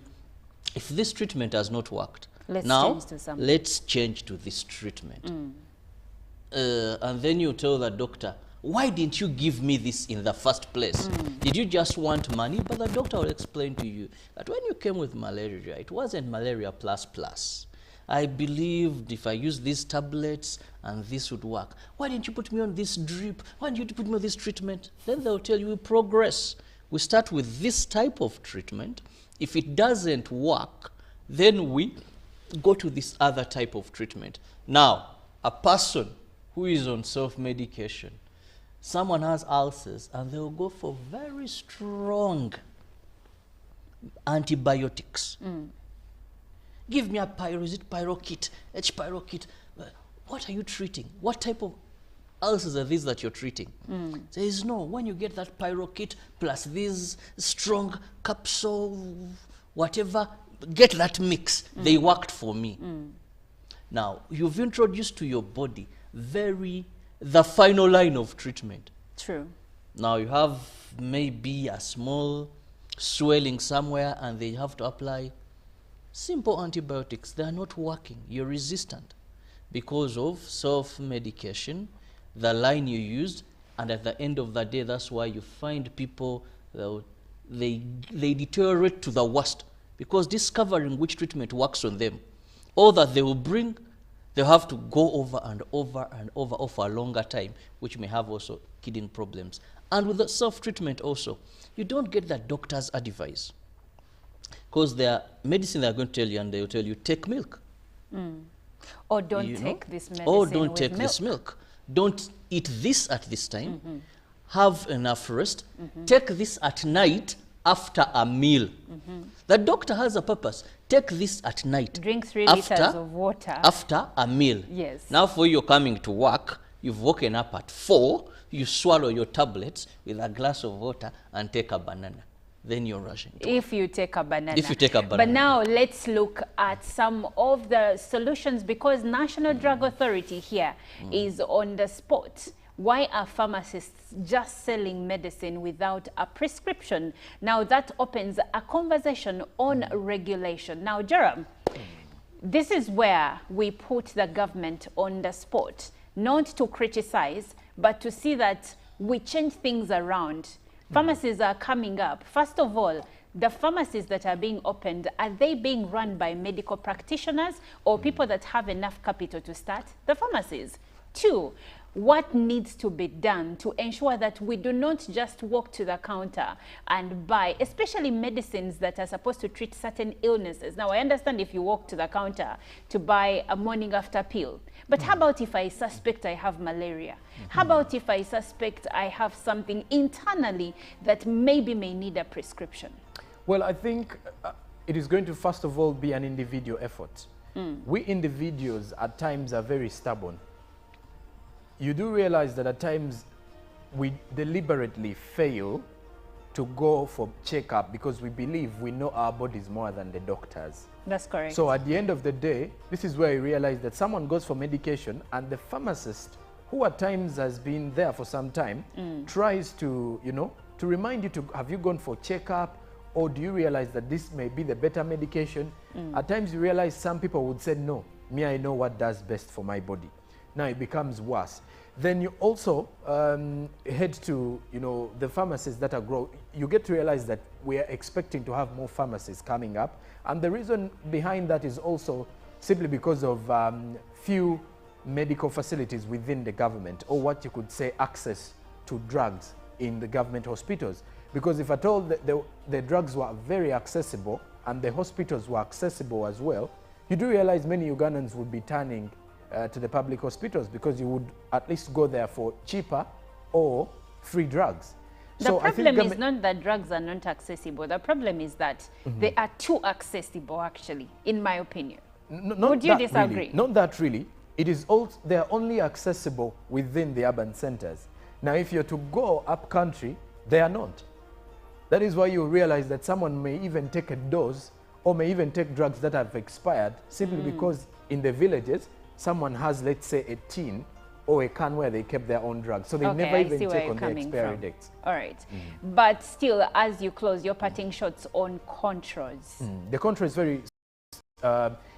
if this treatment has not worked, let's change to this treatment. And then you tell the doctor, why didn't you give me this in the first place? Did you just want money? But the doctor will explain to you that when you came with malaria, it wasn't malaria plus. I believed if I use these tablets and this would work. Why didn't you put me on this drip? Why didn't you put me on this treatment? Then they'll tell you we progress. We start with this type of treatment. If it doesn't work, then we go to this other type of treatment. Now, a person who is on self-medication, someone has ulcers, and they'll go for very strong antibiotics. Give me a pyrokit, H-pyrokit. What are you treating? What type of ulcers are these that you're treating? There is no. When you get that pyrokit plus this strong capsule, whatever, get that mix. They worked for me. Now, you've introduced to your body the final line of treatment. True. Now you have maybe a small swelling somewhere and they have to apply simple antibiotics. They are not working. You're resistant because of self-medication, the line you used, and at the end of the day, that's why you find people, they deteriorate to the worst because discovering which treatment works on them, or that they will bring, they'll have to go over and over and over for a longer time, which may have also kidney problems. And with the self-treatment also, you don't get the doctor's advice. Because their medicine they're going to tell you, and they'll tell you, take milk. Or don't take this medicine Or don't with take milk. this milk. Don't eat this at this time. Have enough rest. Take this at night after a meal. The doctor has a purpose. Take this at night. Drink 3 liters of water. After a meal. Yes. Now for you coming to work, you've woken up at 4, you swallow your tablets with a glass of water and take a banana. Then you're rushing. If you take a banana. If you take a banana. But now let's look at some of the solutions, because National Drug Authority here is on the spot. Why are pharmacists just selling medicine without a prescription? Now that opens a conversation on regulation. Now, Jerome, this is where we put the government on the spot, not to criticize, but to see that we change things around. Pharmacies are coming up. First of all, the pharmacies that are being opened, are they being run by medical practitioners or people that have enough capital to start the pharmacies? 2, what needs to be done to ensure that we do not just walk to the counter and buy, especially medicines that are supposed to treat certain illnesses? Now, I understand if you walk to the counter to buy a morning after pill, but how about if I suspect I have malaria? How about if I suspect I have something internally that maybe may need a prescription? Well, I think it is going to first of all be an individual effort. We individuals at times are very stubborn. You do realize that at times we deliberately fail to go for checkup because we believe we know our bodies more than the doctors. That's correct. So at the end of the day, this is where you realize that someone goes for medication and the pharmacist, who at times has been there for some time, tries to, to remind you to, have you gone for checkup? Or do you realize that this may be the better medication? At times you realize some people would say, no, me, I know what does best for my body. now it becomes worse. Then you also head to, the pharmacies that are growing. You get to realize that we are expecting to have more pharmacies coming up. And the reason behind that is also simply because of few medical facilities within the government, or what you could say access to drugs in the government hospitals. Because if at all the drugs were very accessible and the hospitals were accessible as well, you do realize many Ugandans would be turning to the public hospitals because you would at least go there for cheaper or free drugs. The problem is not that drugs are not accessible. The problem is that they are too accessible, actually, in my opinion. Would you disagree? Really. Not that really. It is also, they are only accessible within the urban centers. Now, if you're to go up country, they are not. That is why you realize that someone may even take a dose or may even take drugs that have expired simply because in the villages, someone has, let's say, a tin or a can where they kept their own drugs. So they never even check on the expiry dates. All right. But still, as you close, you're parting shots on controls. The control is very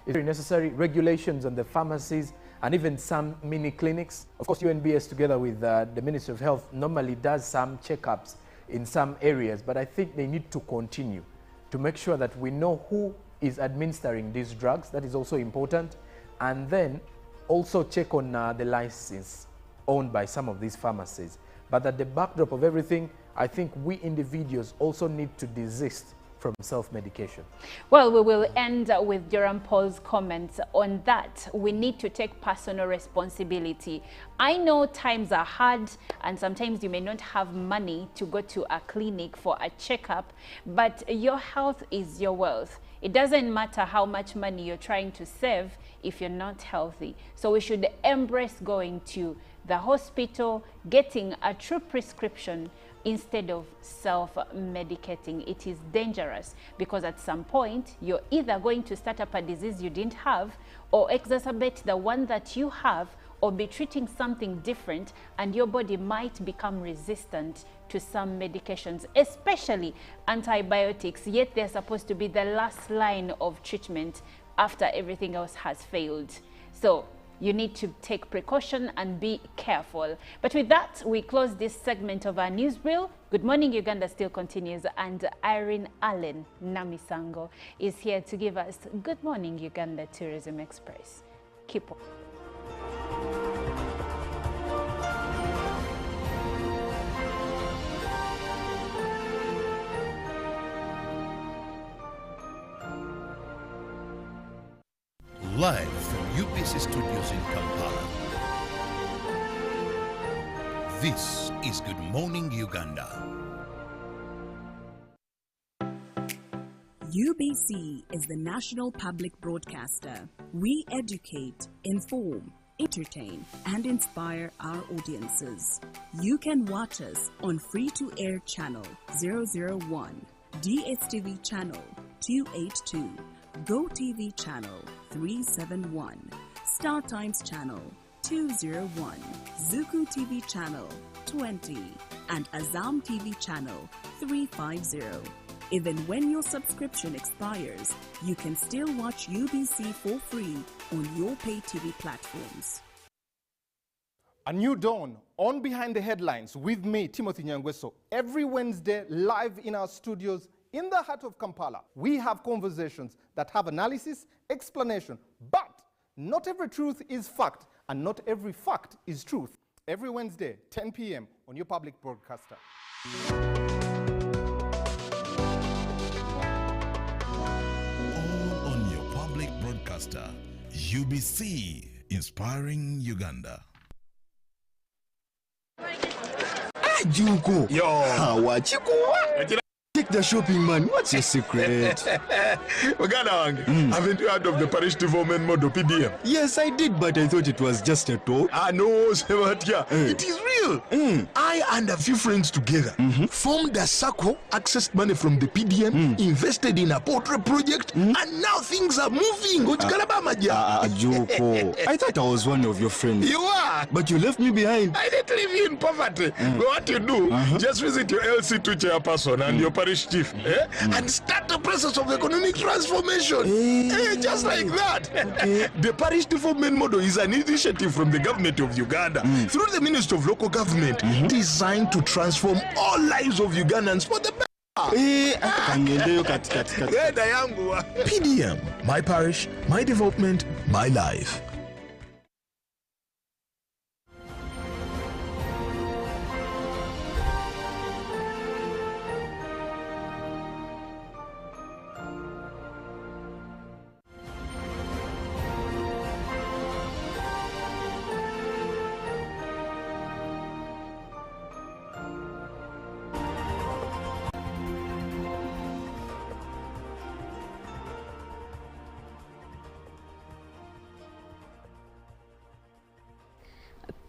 necessary. Regulations on the pharmacies and even some mini clinics. Of course, UNBS together with the Ministry of Health normally does some checkups in some areas, but I think they need to continue to make sure that we know who is administering these drugs. That is also important. And then also check on the license owned by some of these pharmacies. But at the backdrop of everything, I think we individuals also need to desist from self-medication. Well, we will end with Joram Paul's comments on that. We need to take personal responsibility. I know times are hard and sometimes you may not have money to go to a clinic for a checkup, but your health is your wealth. It doesn't matter how much money you're trying to save if you're not healthy. So we should embrace going to the hospital, getting a true prescription instead of self-medicating. It is dangerous because at some point you're either going to start up a disease you didn't have or exacerbate the one that you have or be treating something different, and your body might become resistant to some medications, especially antibiotics, yet they're supposed to be the last line of treatment after everything else has failed. So you need to take precaution and be careful. But with that, we close this segment of our news reel. Good Morning Uganda still continues, and Irene Allen Namisango is here to give us Good Morning Uganda Tourism Express. Keep on. Live from UPC Studios in Kampala. This is Good Morning Uganda. UBC is the national public broadcaster. We educate, inform, entertain, and inspire our audiences. You can watch us on free-to-air channel 001, DSTV channel 282, GoTV channel 371, Star Times channel 201, Zuku TV channel 20, and Azam TV channel 350. Even when your subscription expires, you can still watch UBC for free on your pay TV platforms. A new dawn on Behind the Headlines with me, Timothy Nyangweso, every Wednesday live in our studios in the heart of Kampala. We have conversations that have analysis, explanation, but not every truth is fact and not every fact is truth. Every Wednesday, 10 p.m. on your public broadcaster. All on your public broadcaster, UBC, inspiring Uganda. Juko. Yo. What you go? Take the shopping, man. What's your secret? Uganda, haven't you heard of the parish development model PDM? Yes, I did, but I thought it was just a talk. No, Sebatia. It is real. I and a few friends together formed a circle, accessed money from the PDM, invested in a poultry project, and now things are moving. Joko, I thought I was one of your friends. You are. But you left me behind. I didn't leave you in poverty. What you do, just visit your LC2 chairperson and your parish chief and start the process of economic transformation. Just like that. The parish development model is an initiative from the government of Uganda through the Ministry of Local Government designed to transform all lives of Ugandans for the better. PDM, my parish, my development, my life.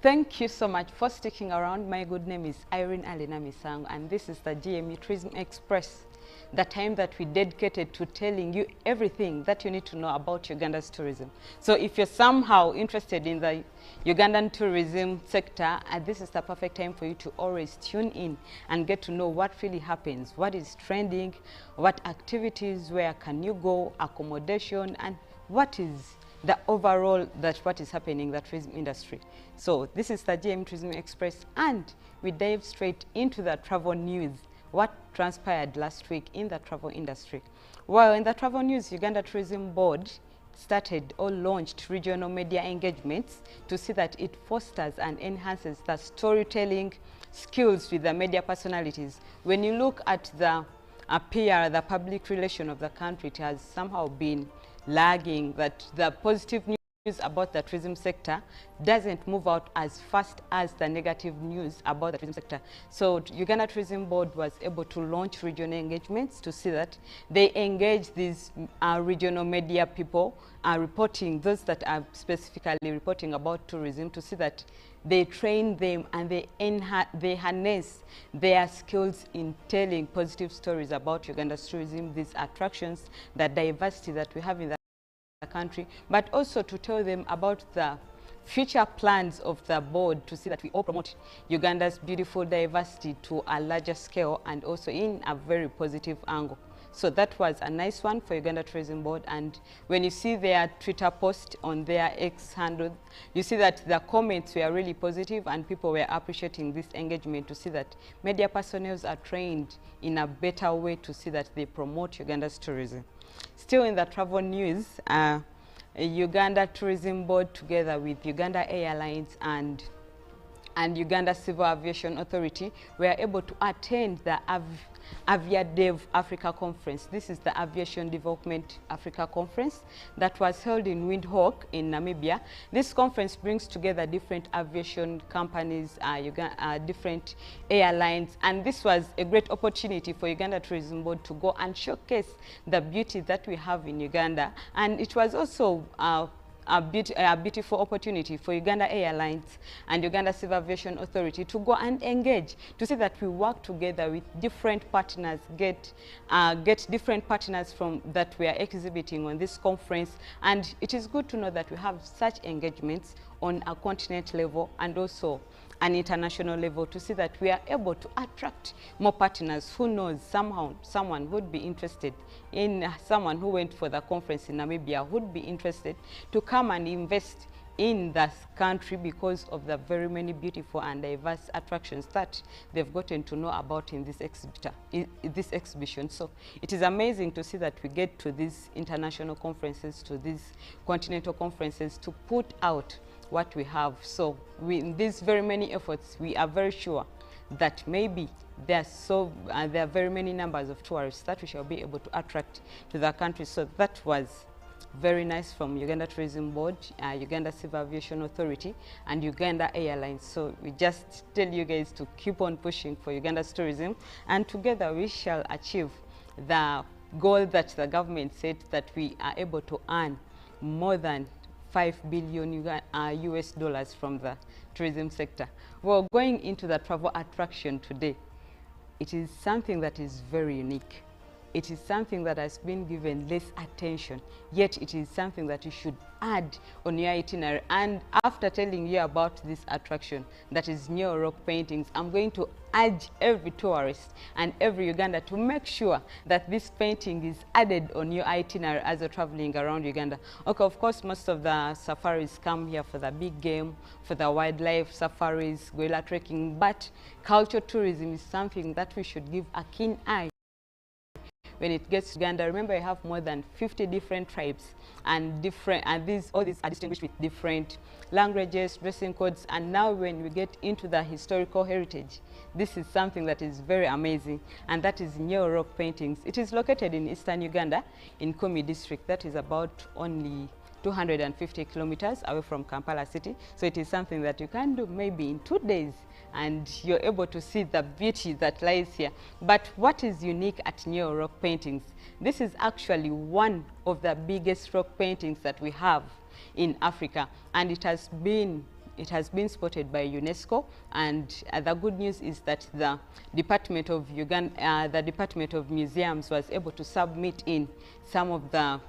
Thank you so much for sticking around. My good name is Irene Alina Misang, and this is the GMU Tourism Express, the time that we dedicated to telling you everything that you need to know about Uganda's tourism. So if you're somehow interested in the Ugandan tourism sector, this is the perfect time for you to always tune in and get to know what really happens, what is trending, what activities, where can you go, accommodation, and what is the overall what is happening in the tourism industry. So this is the GM Tourism Express, and we dive straight into the travel news. What transpired last week in the travel industry? Well, in the travel news, Uganda Tourism Board started or launched regional media engagements to see that it fosters and enhances the storytelling skills with the media personalities. When you look at the PR, the public relation of the country, it has somehow been lagging, that the positive news about the tourism sector doesn't move out as fast as the negative news about the tourism sector. So Uganda Tourism Board was able to launch regional engagements to see that they engage these regional media people reporting, those that are specifically reporting about tourism, to see that they train them and they harness their skills in telling positive stories about Uganda's tourism, these attractions, the diversity that we have in the country, but also to tell them about the future plans of the board to see that we all promote Uganda's beautiful diversity to a larger scale and also in a very positive angle. So that was a nice one for Uganda Tourism Board, and when you see their Twitter post on their X handle, you see that the comments were really positive and people were appreciating this engagement to see that media personnel are trained in a better way to see that they promote Uganda's tourism. Still in the travel news, Uganda Tourism Board together with Uganda Airlines and Uganda Civil Aviation Authority were able to attend the AviaDev Africa Conference. This is the Aviation Development Africa Conference that was held in Windhoek in Namibia. This conference brings together different aviation companies, different airlines, and this was a great opportunity for Uganda Tourism Board to go and showcase the beauty that we have in Uganda. And it was also a beautiful opportunity for Uganda Airlines and Uganda Civil Aviation Authority to go and engage, to see that we work together with different partners, get different partners from that we are exhibiting on this conference. And it is good to know that we have such engagements on a continent level and also an international level, to see that we are able to attract more partners. Who knows, someone would be interested in, someone who went for the conference in Namibia would be interested to come and invest in that country because of the very many beautiful and diverse attractions that they've gotten to know about in this exhibition. So it is amazing to see that we get to these international conferences, to these continental conferences, to put out what we have. So in these very many efforts, we are very sure that maybe there are very many numbers of tourists that we shall be able to attract to the country. So that was very nice from Uganda Tourism Board, Uganda Civil Aviation Authority, and Uganda Airlines. So we just tell you guys to keep on pushing for Uganda's tourism, and together we shall achieve the goal that the government said, that we are able to earn more than 5 billion US dollars from the tourism sector. Well, going into the travel attraction today, it is something that is very unique. It is something that has been given less attention, yet it is something that you should add on your itinerary. And after telling you about this attraction, that is Neo-Rock paintings, I'm going to urge every tourist and every Uganda to make sure that this painting is added on your itinerary as you're traveling around Uganda. Okay, of course, most of the safaris come here for the big game, for the wildlife safaris, gorilla trekking, but culture tourism is something that we should give a keen eye. When it gets to Uganda, remember you have more than 50 different tribes and all these are distinguished with different languages, dressing codes, and now when we get into the historical heritage, this is something that is very amazing, and that is Neo-Rock paintings. It is located in eastern Uganda, in Kumi district. That is about only 250 kilometers away from Kampala city. So it is something that you can do maybe in 2 days, and you're able to see the beauty that lies here. But what is unique at Neo-Rock paintings? This is actually one of the biggest rock paintings that we have in Africa, and it has been spotted by UNESCO, and the good news is that the Department of Museums was able to submit in some of the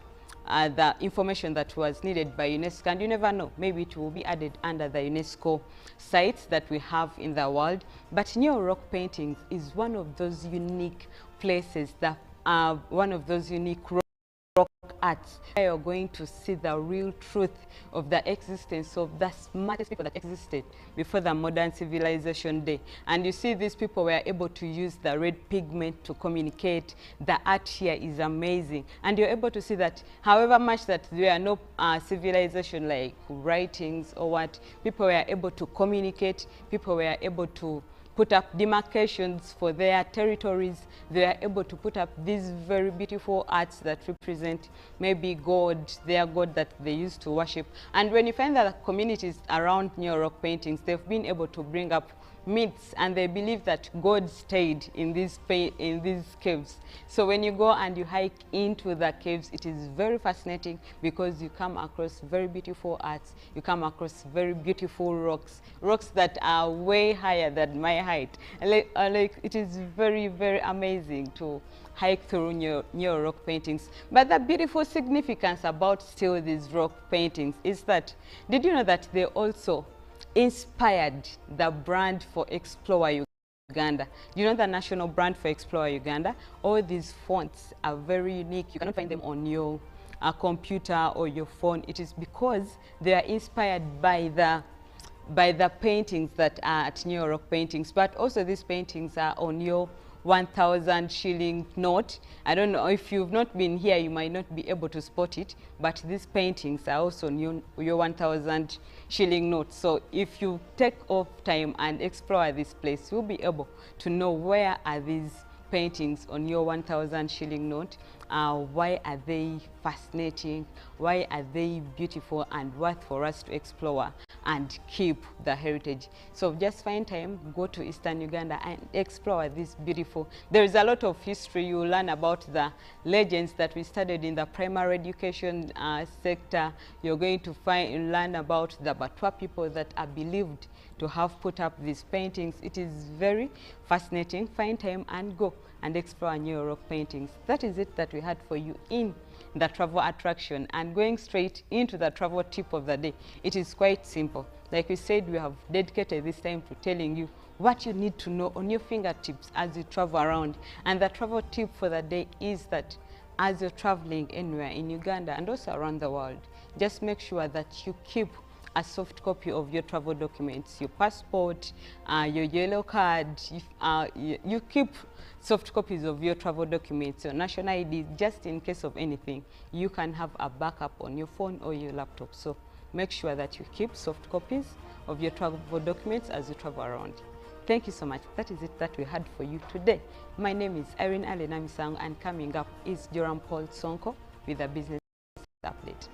information that was needed by UNESCO, and you never know, maybe it will be added under the UNESCO sites that we have in the world. But Neo-Rock paintings is one of those unique places, that one of those unique rock arts. You're going to see the real truth of the existence of the smartest people that existed before the modern civilization day. And you see, these people were able to use the red pigment to communicate. The art here is amazing, and you're able to see that however much that there are no civilization like writings or what, people were able to communicate, people were able to put up demarcations for their territories. They are able to put up these very beautiful arts that represent maybe God, their God that they used to worship. And when you find that the communities around Neo-Rock paintings, they've been able to bring up myths, and they believe that God stayed in these caves. So when you go and you hike into the caves, it is very fascinating, because you come across very beautiful arts, you come across very beautiful rocks that are way higher than my height. Like it is very, very amazing to hike through Neo-Rock paintings. But the beautiful significance about still these rock paintings is that, did you know that they also inspired the brand for Explore Uganda? You know the national brand for Explore Uganda? All these fonts are very unique. You cannot find them on your computer or your phone. It is because they are inspired by the paintings that are at Neo-Rock paintings. But also these paintings are on your 1,000 shilling note. I don't know, if you've not been here, you might not be able to spot it, but these paintings are also on your 1,000 shilling note. So if you take off time and explore this place, you'll be able to know where are these paintings on your 1,000 shilling note. Why are they fascinating? Why are they beautiful and worth for us to explore and keep the heritage? So just find time, go to Eastern Uganda and explore this beautiful. There is a lot of history. You learn about the legends that we studied in the primary education sector. You're going to learn about the Batwa people that are believed to have put up these paintings. It is very fascinating. Find time and go and explore Neo-Rock paintings. That is it that we had for you in the travel attraction. And going straight into the travel tip of the day, it is quite simple. Like we said, we have dedicated this time to telling you what you need to know on your fingertips as you travel around. And the travel tip for the day is that as you're traveling anywhere in Uganda and also around the world, just make sure that you keep a soft copy of your travel documents, your passport, your yellow card. You keep soft copies of your travel documents, your national ID, just in case of anything. You can have a backup on your phone or your laptop. So make sure that you keep soft copies of your travel documents as you travel around. Thank you so much. That is it that we had for you today. My name is Irene Alenamisang, and coming up is Joram Paul Sonko with a business update.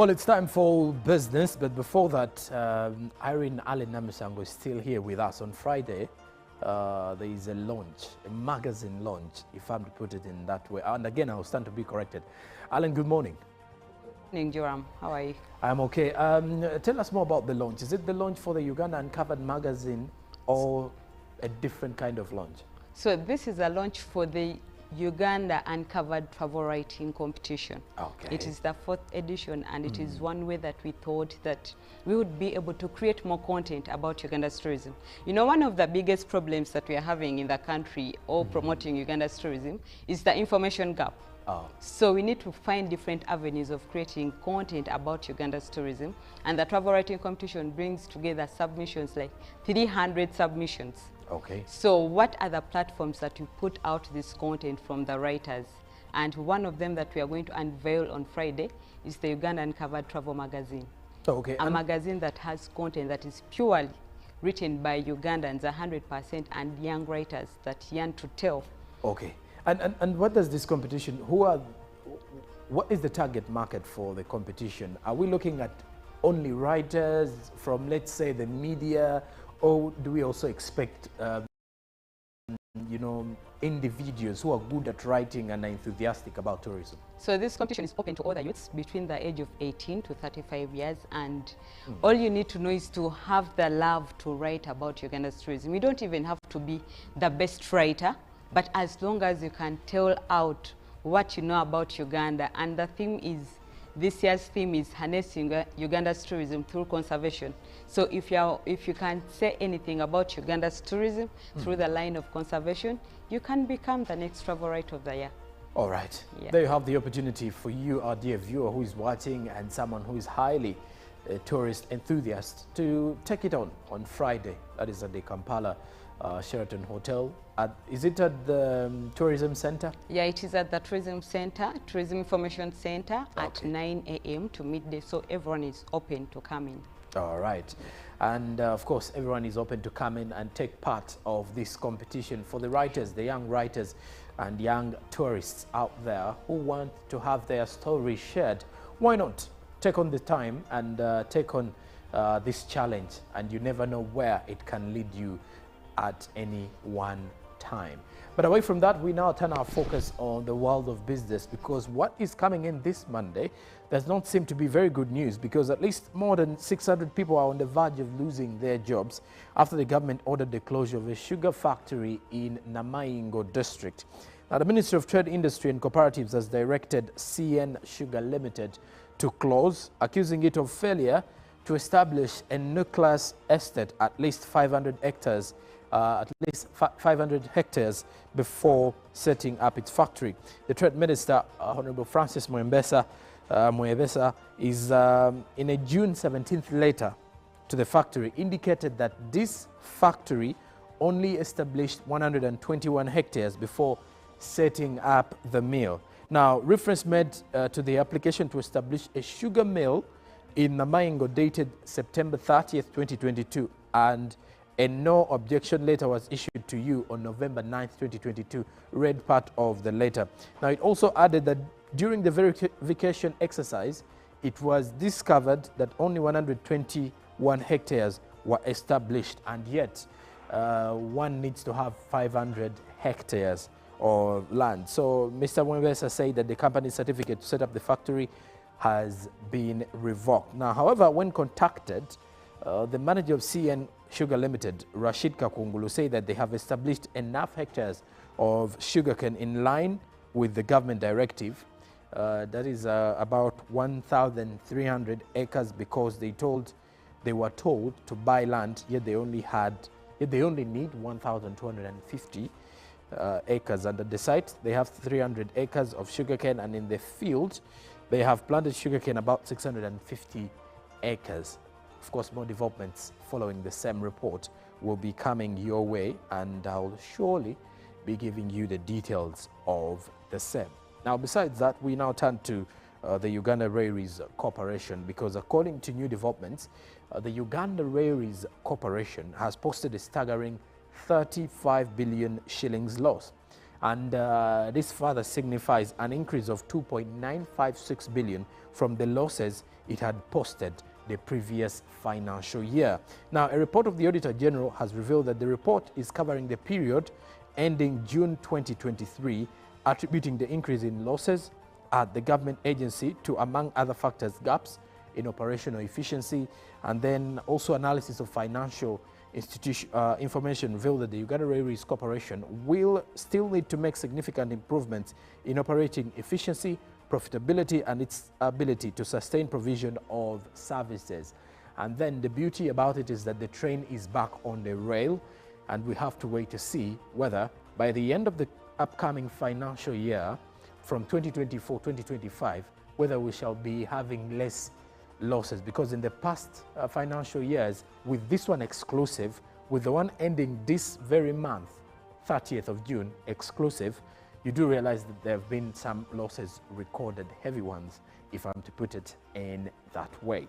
Well, it's time for business, but before that, Irene Allen-Namisango is still here with us. On Friday, there is a launch, a magazine launch, if I'm to put it in that way. And again, I'll stand to be corrected. Alan, good morning. Good morning, Joram. How are you? I'm okay. Tell us more about the launch. Is it the launch for the Uganda Uncovered magazine or a different kind of launch? So this is a launch for the Uganda Uncovered Travel Writing Competition. Okay. It is the 4th edition, and it is one way that we thought that we would be able to create more content about Uganda's tourism. You know, one of the biggest problems that we are having in the country or promoting Uganda's tourism is the information gap. So we need to find different avenues of creating content about Uganda's tourism, and the travel writing competition brings together submissions, like 300 submissions. Okay. So what are the platforms that we put out this content from the writers? And one of them that we are going to unveil on Friday is the Uganda Uncovered Travel Magazine. Okay. A magazine that has content that is purely written by Ugandans 100% and young writers that yearn to tell. Okay. And what does this competition, what is the target market for the competition? Are we looking at only writers from, let's say, the media, or do we also expect, you know, individuals who are good at writing and are enthusiastic about tourism? So this competition is open to all the youths between the age of 18 to 35 years, and all you need to know is to have the love to write about Uganda's tourism. You don't even have to be the best writer, but as long as you can tell out what you know about Uganda. And the theme is, this year's theme is harnessing Uganda's tourism through conservation. So if you can say anything about Uganda's tourism through the line of conservation, you can become the next travel writer of the year. All right. Yeah. There you have the opportunity for you, our dear viewer who is watching, and someone who is highly tourist enthusiast, to take it on Friday. That is at the Kampala Sheraton Hotel. Is it at the Tourism Center? Yeah, it is at the Tourism Center, Tourism Information Center, at 9 a.m. to midday, so everyone is open to come in. All right. And of course, everyone is open to come in and take part of this competition for the writers, the young writers and young tourists out there who want to have their story shared. Why not take on the time and take on this challenge, and you never know where it can lead you at any one time. But away from that, we now turn our focus on the world of business, because what is coming in this Monday does not seem to be very good news, because at least more than 600 people are on the verge of losing their jobs after the government ordered the closure of a sugar factory in Namaingo district. Now, the Ministry of Trade, Industry and Cooperatives has directed CN Sugar Limited to close, accusing it of failure to establish a nucleus estate at least 500 hectares before setting up its factory. The Trade Minister, Honorable Francis Mwebesa, is in a June 17th letter to the factory indicated that this factory only established 121 hectares before setting up the mill. Now, reference made to the application to establish a sugar mill in Namaingo dated September 30th, 2022, and a no objection letter was issued to you on November 9th, 2022, read part of the letter. Now, it also added that during the verification exercise, it was discovered that only 121 hectares were established, and yet one needs to have 500 hectares of land. So Mr. Mwebesa said that the company's certificate to set up the factory has been revoked. Now, however, when contacted, the manager of CN Sugar Limited, Rashid Kakungulu, said that they have established enough hectares of sugarcane in line with the government directive. That is about 1,300 acres, because they were told to buy land, yet they only need 1,250 acres. And at the site, they have 300 acres of sugarcane, and in the field, they have planted sugarcane about 650 acres. Of course, more developments following the same report will be coming your way, and I'll surely be giving you the details of the same. Now, besides that, we now turn to the Uganda Railways Corporation, because according to new developments, the Uganda Railways Corporation has posted a staggering 35 billion shillings loss. And this further signifies an increase of 2.956 billion from the losses it had posted the previous financial year. Now, a report of the Auditor General has revealed that the report is covering the period ending June 2023, attributing the increase in losses at the government agency to, among other factors, gaps in operational efficiency, and then also analysis of financial information revealed that the Uganda Railways Corporation will still need to make significant improvements in operating efficiency, profitability, and its ability to sustain provision of services. And then the beauty about it is that the train is back on the rail, and we have to wait to see whether by the end of the upcoming financial year from 2024-2025, whether we shall be having less losses, because in the past financial years, with this one exclusive, with the one ending this very month, 30th of June exclusive, you do realize that there have been some losses recorded, heavy ones, if I'm to put it in that way.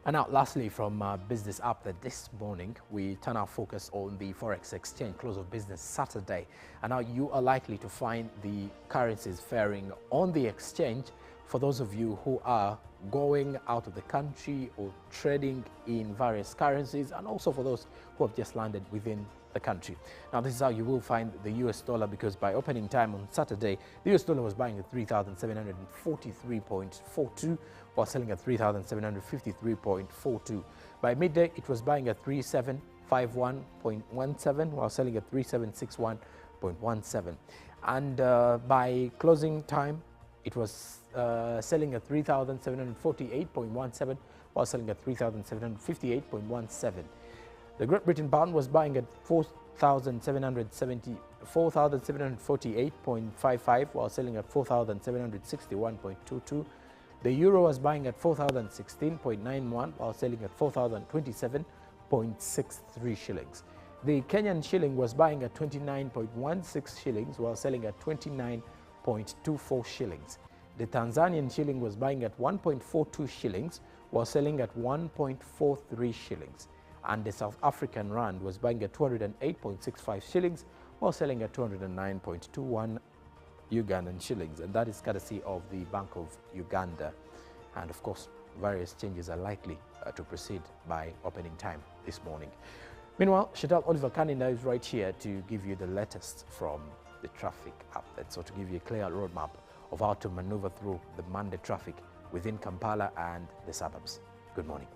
And now, lastly, from Business Update this morning, we turn our focus on the Forex Exchange close of business Saturday. And now you are likely to find the currencies faring on the exchange for those of you who are going out of the country or trading in various currencies, and also for those who have just landed within the country. Now, this is how you will find the US dollar, because by opening time on Saturday, the US dollar was buying at 3,743.42 while selling at 3,753.42. By midday, it was buying at 3751.17 while selling at 3761.17. And by closing time, it was selling at 3,748.17 while selling at 3,758.17. The Great Britain pound was buying at 4,748.55 while selling at 4,761.22. The euro was buying at 4,016.91 while selling at 4,027.63 shillings. The Kenyan shilling was buying at 29.16 shillings while selling at 29.24 shillings. The Tanzanian shilling was buying at 1.42 shillings while selling at 1.43 shillings. And the South African rand was buying at 208.65 shillings while selling at 209.21 Ugandan shillings. And that is courtesy of the Bank of Uganda. And of course, various changes are likely to proceed by opening time this morning. Meanwhile, Chantal Oliver Kanina is right here to give you the latest from the traffic update. So to give you a clear roadmap of how to maneuver through the Monday traffic within Kampala and the suburbs. Good morning.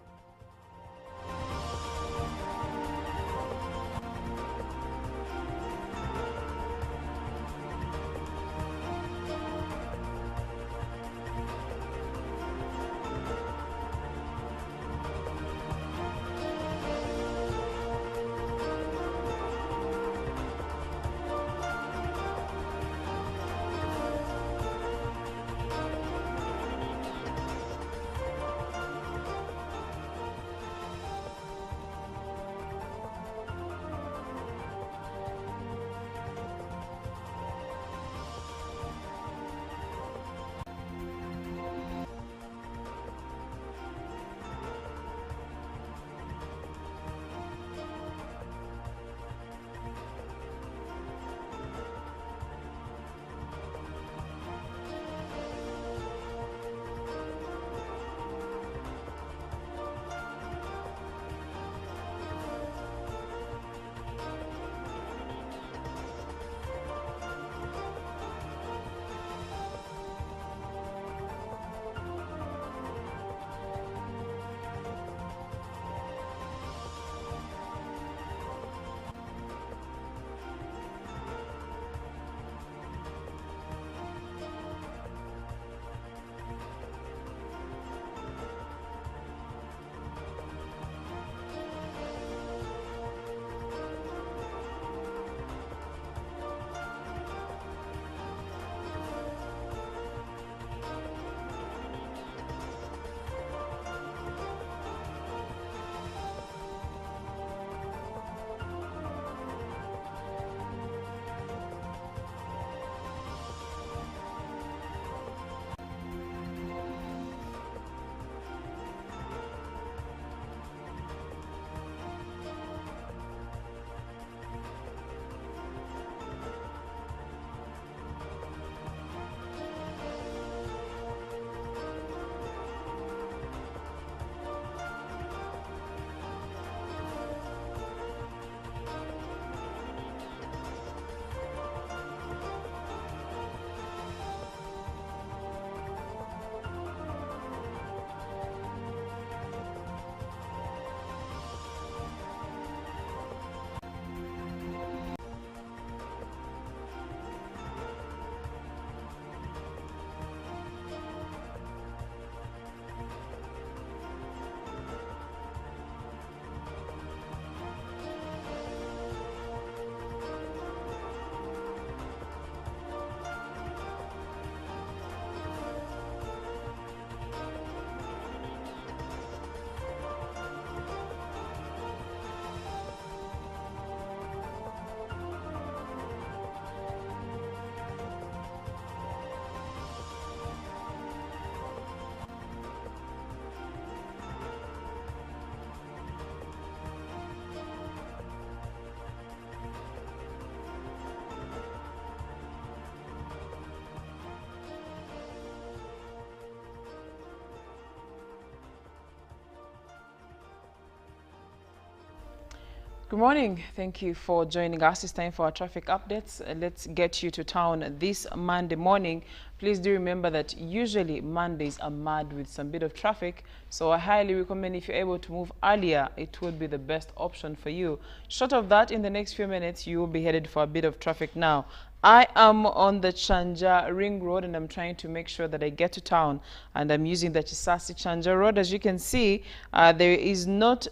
Good morning. Thank you for joining us. It's time for our traffic updates. Let's get you to town this Monday morning. Please do remember that usually Mondays are mad with some bit of traffic. So I highly recommend if you're able to move earlier, it would be the best option for you. Short of that, in the next few minutes, you will be headed for a bit of traffic now. I am on the Chanja Ring Road and I'm trying to make sure that I get to town, and I'm using the Chisasi Chanja Road. As you can see, there's not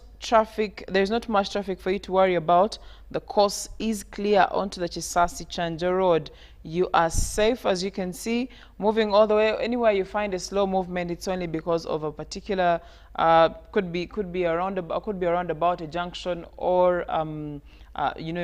much traffic for you to worry about. The course is clear onto the Chisasi Chanja Road. You are safe, as you can see, moving all the way. Anywhere you find a slow movement, it's only because of a particular could be around about a junction or a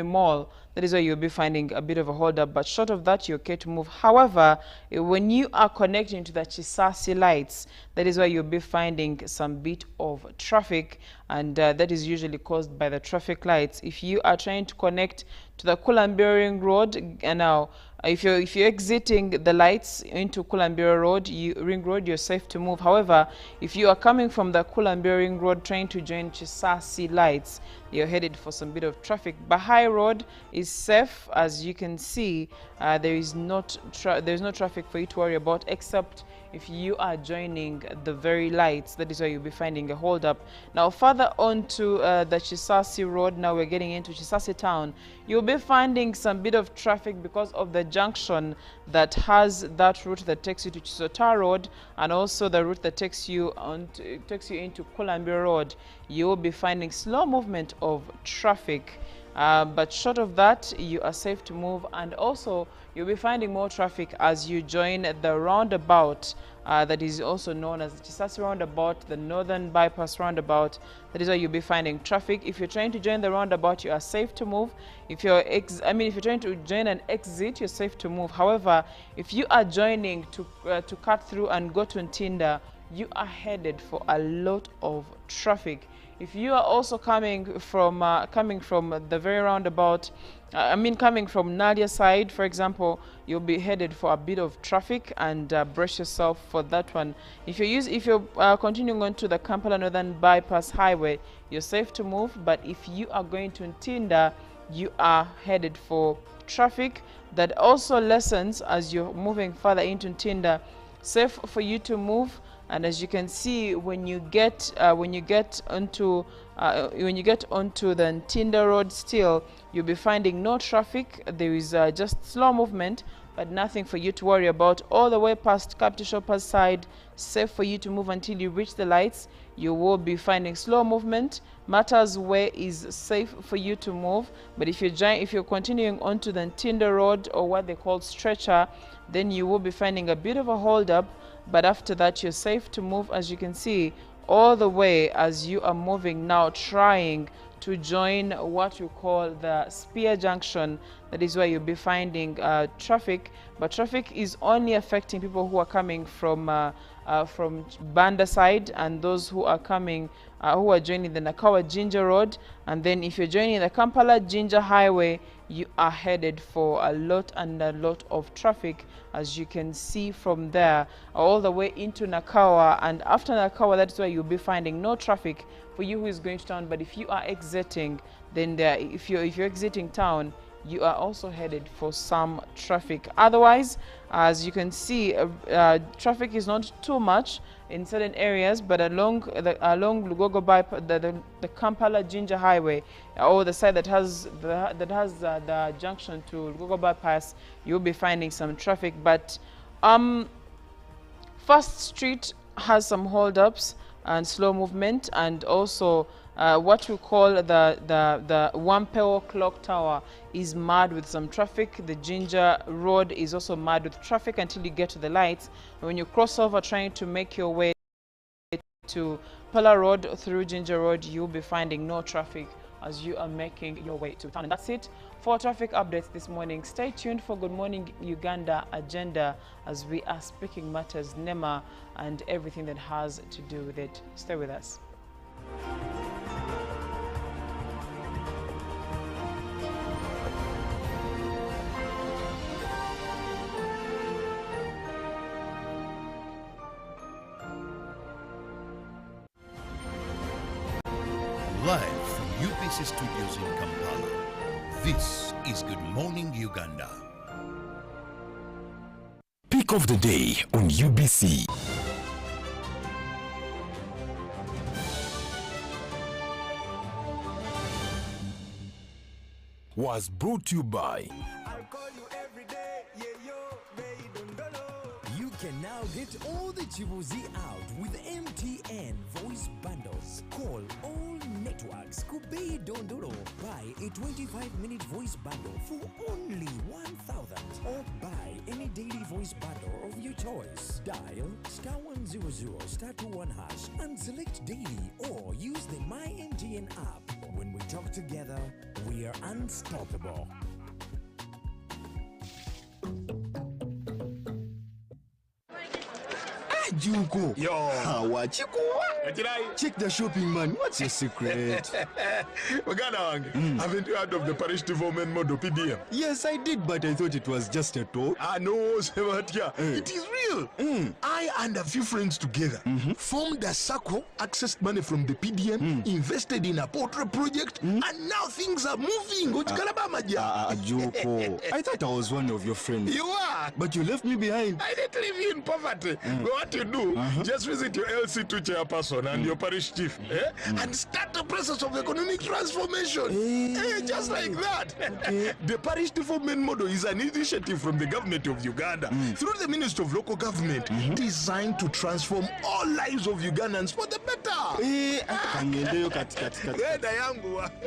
mall. That is where you'll be finding a bit of a holdup, but short of that, you're okay to move. However, when you are connecting to the Chisasi lights, that is where you'll be finding some bit of traffic, and that is usually caused by the traffic lights. If you are trying to connect to the Kulambira Ring Road, and now if you're exiting the lights into Kulambira Ring Road, you're safe to move. However, if you are coming from the Kulambira Ring Road trying to join Chisasi lights, you're headed for some bit of traffic. Bahai Road is safe, as you can see. There's no traffic for you to worry about, except if you are joining the very lights. That is where you'll be finding a holdup. Now further on to the Chisasi Road, now we're getting into Chisasi town, you'll be finding some bit of traffic because of the junction that has that route that takes you to Chisota Road, and also the route that takes you into Kulambira Road. You will be finding slow movement of traffic. But short of that, you are safe to move, and also you'll be finding more traffic as you join the roundabout that is also known as the Chisasi roundabout, the Northern Bypass roundabout. That is where you'll be finding traffic. If you're trying to join the roundabout, you are safe to move. If you're trying to join an exit, you're safe to move. However, if you are joining to cut through and go to Ntinda, you are headed for a lot of traffic. If you are also coming from the very roundabout, coming from Nadia side, for example, you'll be headed for a bit of traffic, and brace yourself for that one. If you're continuing on to the Kampala Northern Bypass Highway, you're safe to move. But if you are going to Ntinda, you are headed for traffic. That also lessens as you're moving further into Ntinda. Safe for you to move. And as you can see, when you get onto the Ntinda Road, still you'll be finding no traffic. There is just slow movement, but nothing for you to worry about. All the way past Capital Shoppers side, safe for you to move until you reach the lights. You will be finding slow movement. Matters Way is safe for you to move, but if you're continuing onto the Ntinda Road, or what they call stretcher, then you will be finding a bit of a holdup. But after that, you're safe to move, as you can see, all the way as you are moving now, trying to join what we call the Spear Junction. That is where you'll be finding traffic, but traffic is only affecting people who are coming from Banda side, and those who are coming who are joining the Nakawa Jinja Road. And then if you're joining the Kampala Jinja Highway, you are headed for a lot of traffic, as you can see from there, all the way into Nakawa. And after Nakawa, that's where you'll be finding no traffic for you who is going to town. But if you are exiting, then if you're exiting town, you are also headed for some traffic. Otherwise, as you can see, traffic is not too much in certain areas, but along Lugogo Bypass, the Kampala Jinja Highway, or the side that has the junction to Lugogo Bypass, you'll be finding some traffic. But First Street has some holdups and slow movement, and also what we call the Wampeo Clock Tower is mad with some traffic. The Jinja Road is also mad with traffic until you get to the lights. When you cross over trying to make your way to Pala Road through Jinja Road, you'll be finding no traffic as you are making your way to town. And that's it for traffic updates this morning. Stay tuned for Good Morning Uganda agenda as we are speaking matters NEMA and everything that has to do with it. Stay with us. Live from UBC Studios in Kampala. This is Good Morning Uganda. Pick of the day on UBC. Was brought to you by. You can now get all the Chibuzi out with MTN voice bundles. Call all networks. Kubei Dondoro. Buy a 25-minute voice bundle for only 1,000. Or buy any daily voice bundle of your choice. Dial *100 *21# and select daily, or use the My MTN app. When we talk together, we are unstoppable. Juko. Yo. Check the shopping, man. What's your secret? Uganda, haven't you heard of the parish development model PDM? Yes, I did, but I thought it was just a talk. No, Sebatia. It is real. I and a few friends together formed a circle, accessed money from the PDM, invested in a portrait project, and now things are moving. Juko. I thought I was one of your friends. You are. But you left me behind. I didn't leave you in poverty. What you do, just visit your LC2 chairperson and your parish chief and start the process of economic transformation. Just like that. The parish development model is an initiative from the government of Uganda through the Ministry of Local Government designed to transform all lives of Ugandans for the better.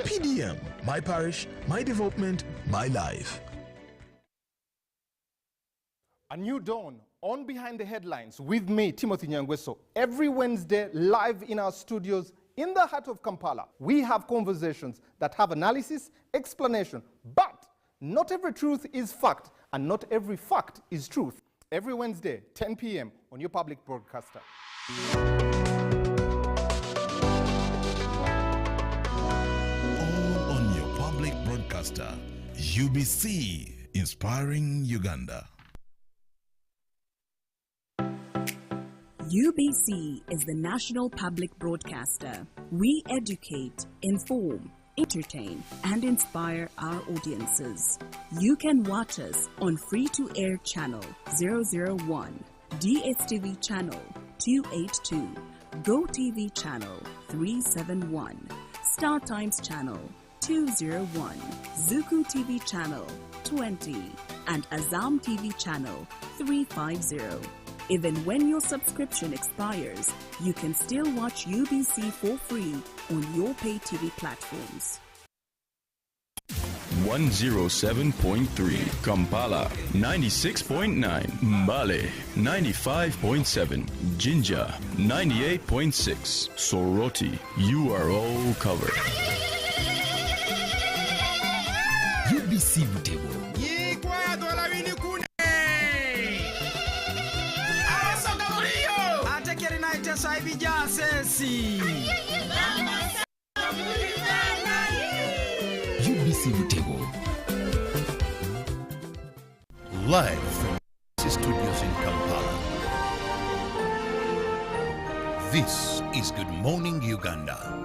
PDM, my parish, my development, my life. A new dawn on Behind the Headlines with me, Timothy Nyangweso. Every Wednesday, live in our studios in the heart of Kampala. We have conversations that have analysis, explanation, but not every truth is fact, and not every fact is truth. Every Wednesday, 10 p.m. on your public broadcaster. All on your public broadcaster, UBC, inspiring Uganda. UBC is the national public broadcaster. We educate, inform, entertain, and inspire our audiences. You can watch us on free-to-air channel 001, DSTV channel 282, GoTV channel 371, Star Times channel 201, Zuku TV channel 20, and Azam TV channel 350. Even when your subscription expires, you can still watch UBC for free on your pay TV platforms. 107.3 Kampala, 96.9 Mbale, 95.7 Jinja, 98.6 Soroti. You are all covered. UBC Butebo. UBC Butebo. Live from UBC Studios in Kampala. This is Good Morning Uganda.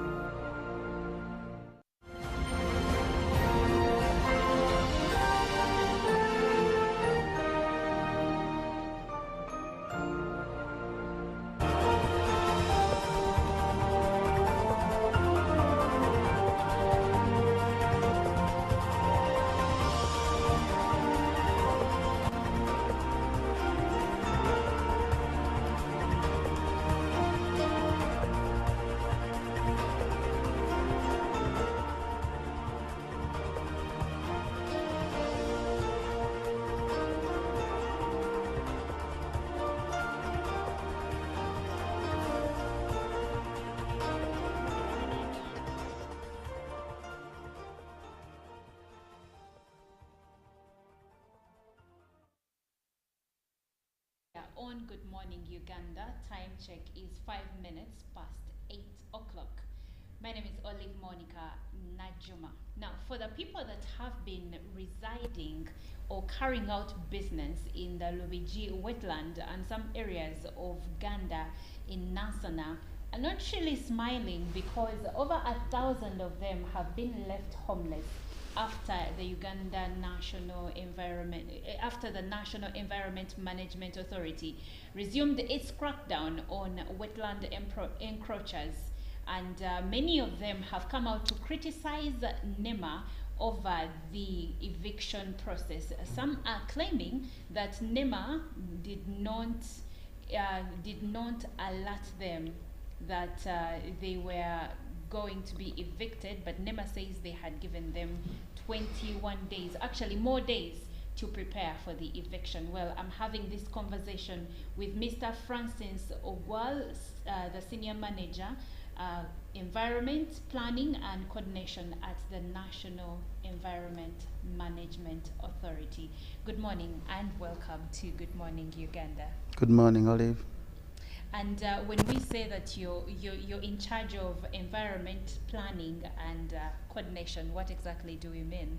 On Good Morning Uganda, time check is 5 minutes past 8 o'clock. My name is Olive Monica Najuma. Now, for the people that have been residing or carrying out business in the Lubiji wetland and some areas of Uganda in Nasana, I'm not really smiling because over 1,000 of them have been left homeless after the National Environment Management Authority resumed its crackdown on wetland encroachers, and many of them have come out to criticize NEMA over the eviction process. Some are claiming that NEMA did not alert them that they were going to be evicted, but NEMA says they had given them 21 days, actually more days, to prepare for the eviction. Well, I'm having this conversation with Mr. Francis Ogwal, the Senior Manager, Environment Planning and Coordination at the National Environment Management Authority. Good morning and welcome to Good Morning Uganda. Good morning, Olive. And when we say that you're in charge of environment planning and coordination, what exactly do we mean?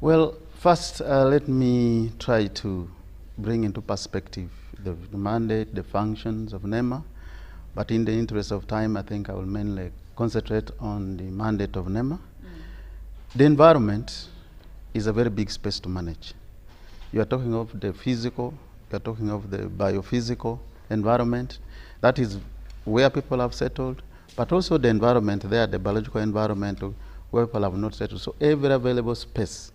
Well, first, let me try to bring into perspective the mandate, the functions of NEMA. But in the interest of time, I think I will mainly concentrate on the mandate of NEMA. The environment is a very big space to manage. You are talking of the physical, you are talking of the biophysical environment. That is where people have settled, but also the environment there, the biological environment where people have not settled. So every available space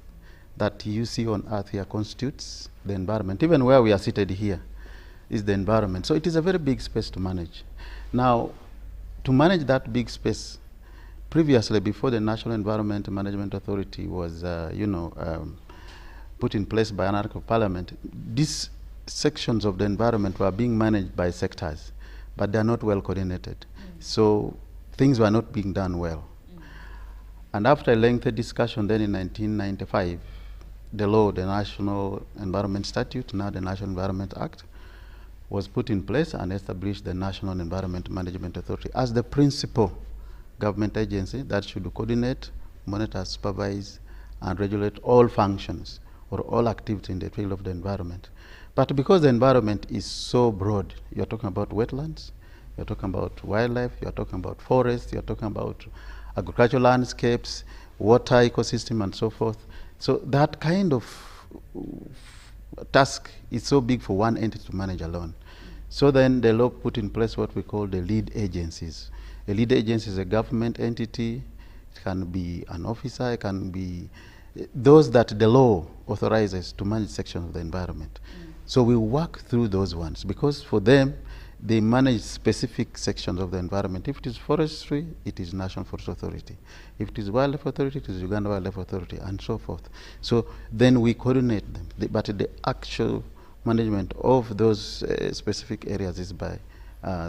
that you see on Earth here constitutes the environment. Even where we are seated here is the environment. So it is a very big space to manage. Now, to manage that big space, previously, before the National Environment Management Authority was, put in place by an Act of Parliament, these sections of the environment were being managed by sectors, but they are not well coordinated. So things were not being done well. And after a lengthy discussion then in 1995, the law, the National Environment Statute, now the National Environment Act, was put in place and established the National Environment Management Authority as the principal government agency that should coordinate, monitor, supervise, and regulate all functions or all activity in the field of the environment. But because the environment is so broad, you're talking about wetlands, you're talking about wildlife, you're talking about forests, you're talking about agricultural landscapes, water ecosystem, and so forth. So that kind of task is so big for one entity to manage alone. So then the law put in place what we call the lead agencies. A lead agency is a government entity. It can be an officer, it can be those that the law authorizes to manage sections of the environment. So we work through those ones because for them, they manage specific sections of the environment. If it is forestry, it is National Forest Authority. If it is Wildlife Authority, it is Uganda Wildlife Authority, and so forth. So then we coordinate them. But the actual management of those specific areas is by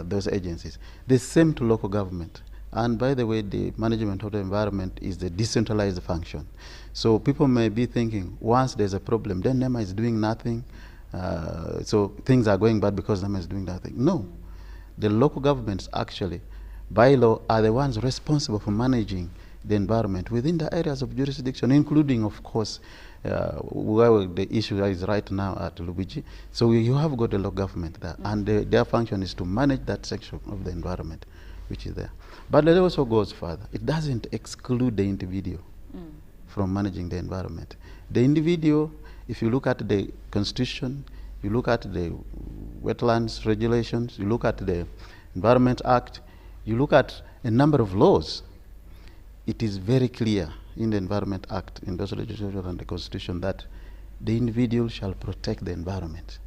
those agencies. The same to local government. And by the way, the management of the environment is the decentralized function. So people may be thinking, once there's a problem, then NEMA is doing nothing. So things are going bad because NEMA is doing nothing. No. The local governments actually, by law, are the ones responsible for managing the environment within the areas of jurisdiction, including, of course, where the issue is right now at Lubiji. So you have got a local government there, and their function is to manage that section of the environment which is there. But it also goes further. It doesn't exclude the individual from managing the environment. The individual, if you look at the Constitution, you look at the wetlands regulations, you look at the Environment Act, you look at a number of laws, it is very clear in the Environment Act, in those legislation and the Constitution that the individual shall protect the environment.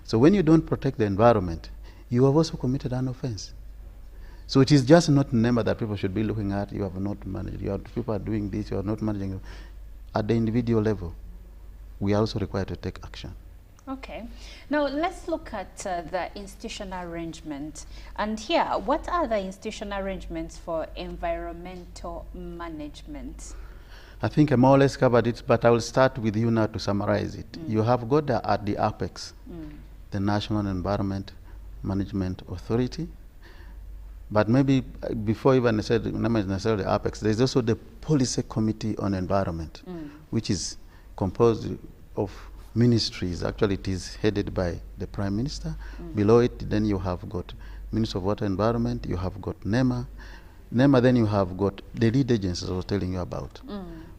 So when you don't protect the environment, you have also committed an offense. So it is just not a number that people should be looking at. You have not managed. People are doing this. You are not managing. At the individual level, we are also required to take action. Okay. Now let's look at the institutional arrangement. And here, what are the institutional arrangements for environmental management? I think I more or less covered it, but I will start with you now to summarize it. You have got at the apex, the National Environment Management Authority. But maybe before even I said necessarily the apex, there's also the Policy Committee on Environment, which is composed of ministries. Actually, it is headed by the Prime Minister. Below it, then you have got Ministry of Water Environment, you have got NEMA. NEMA, then you have got the lead agencies I was telling you about.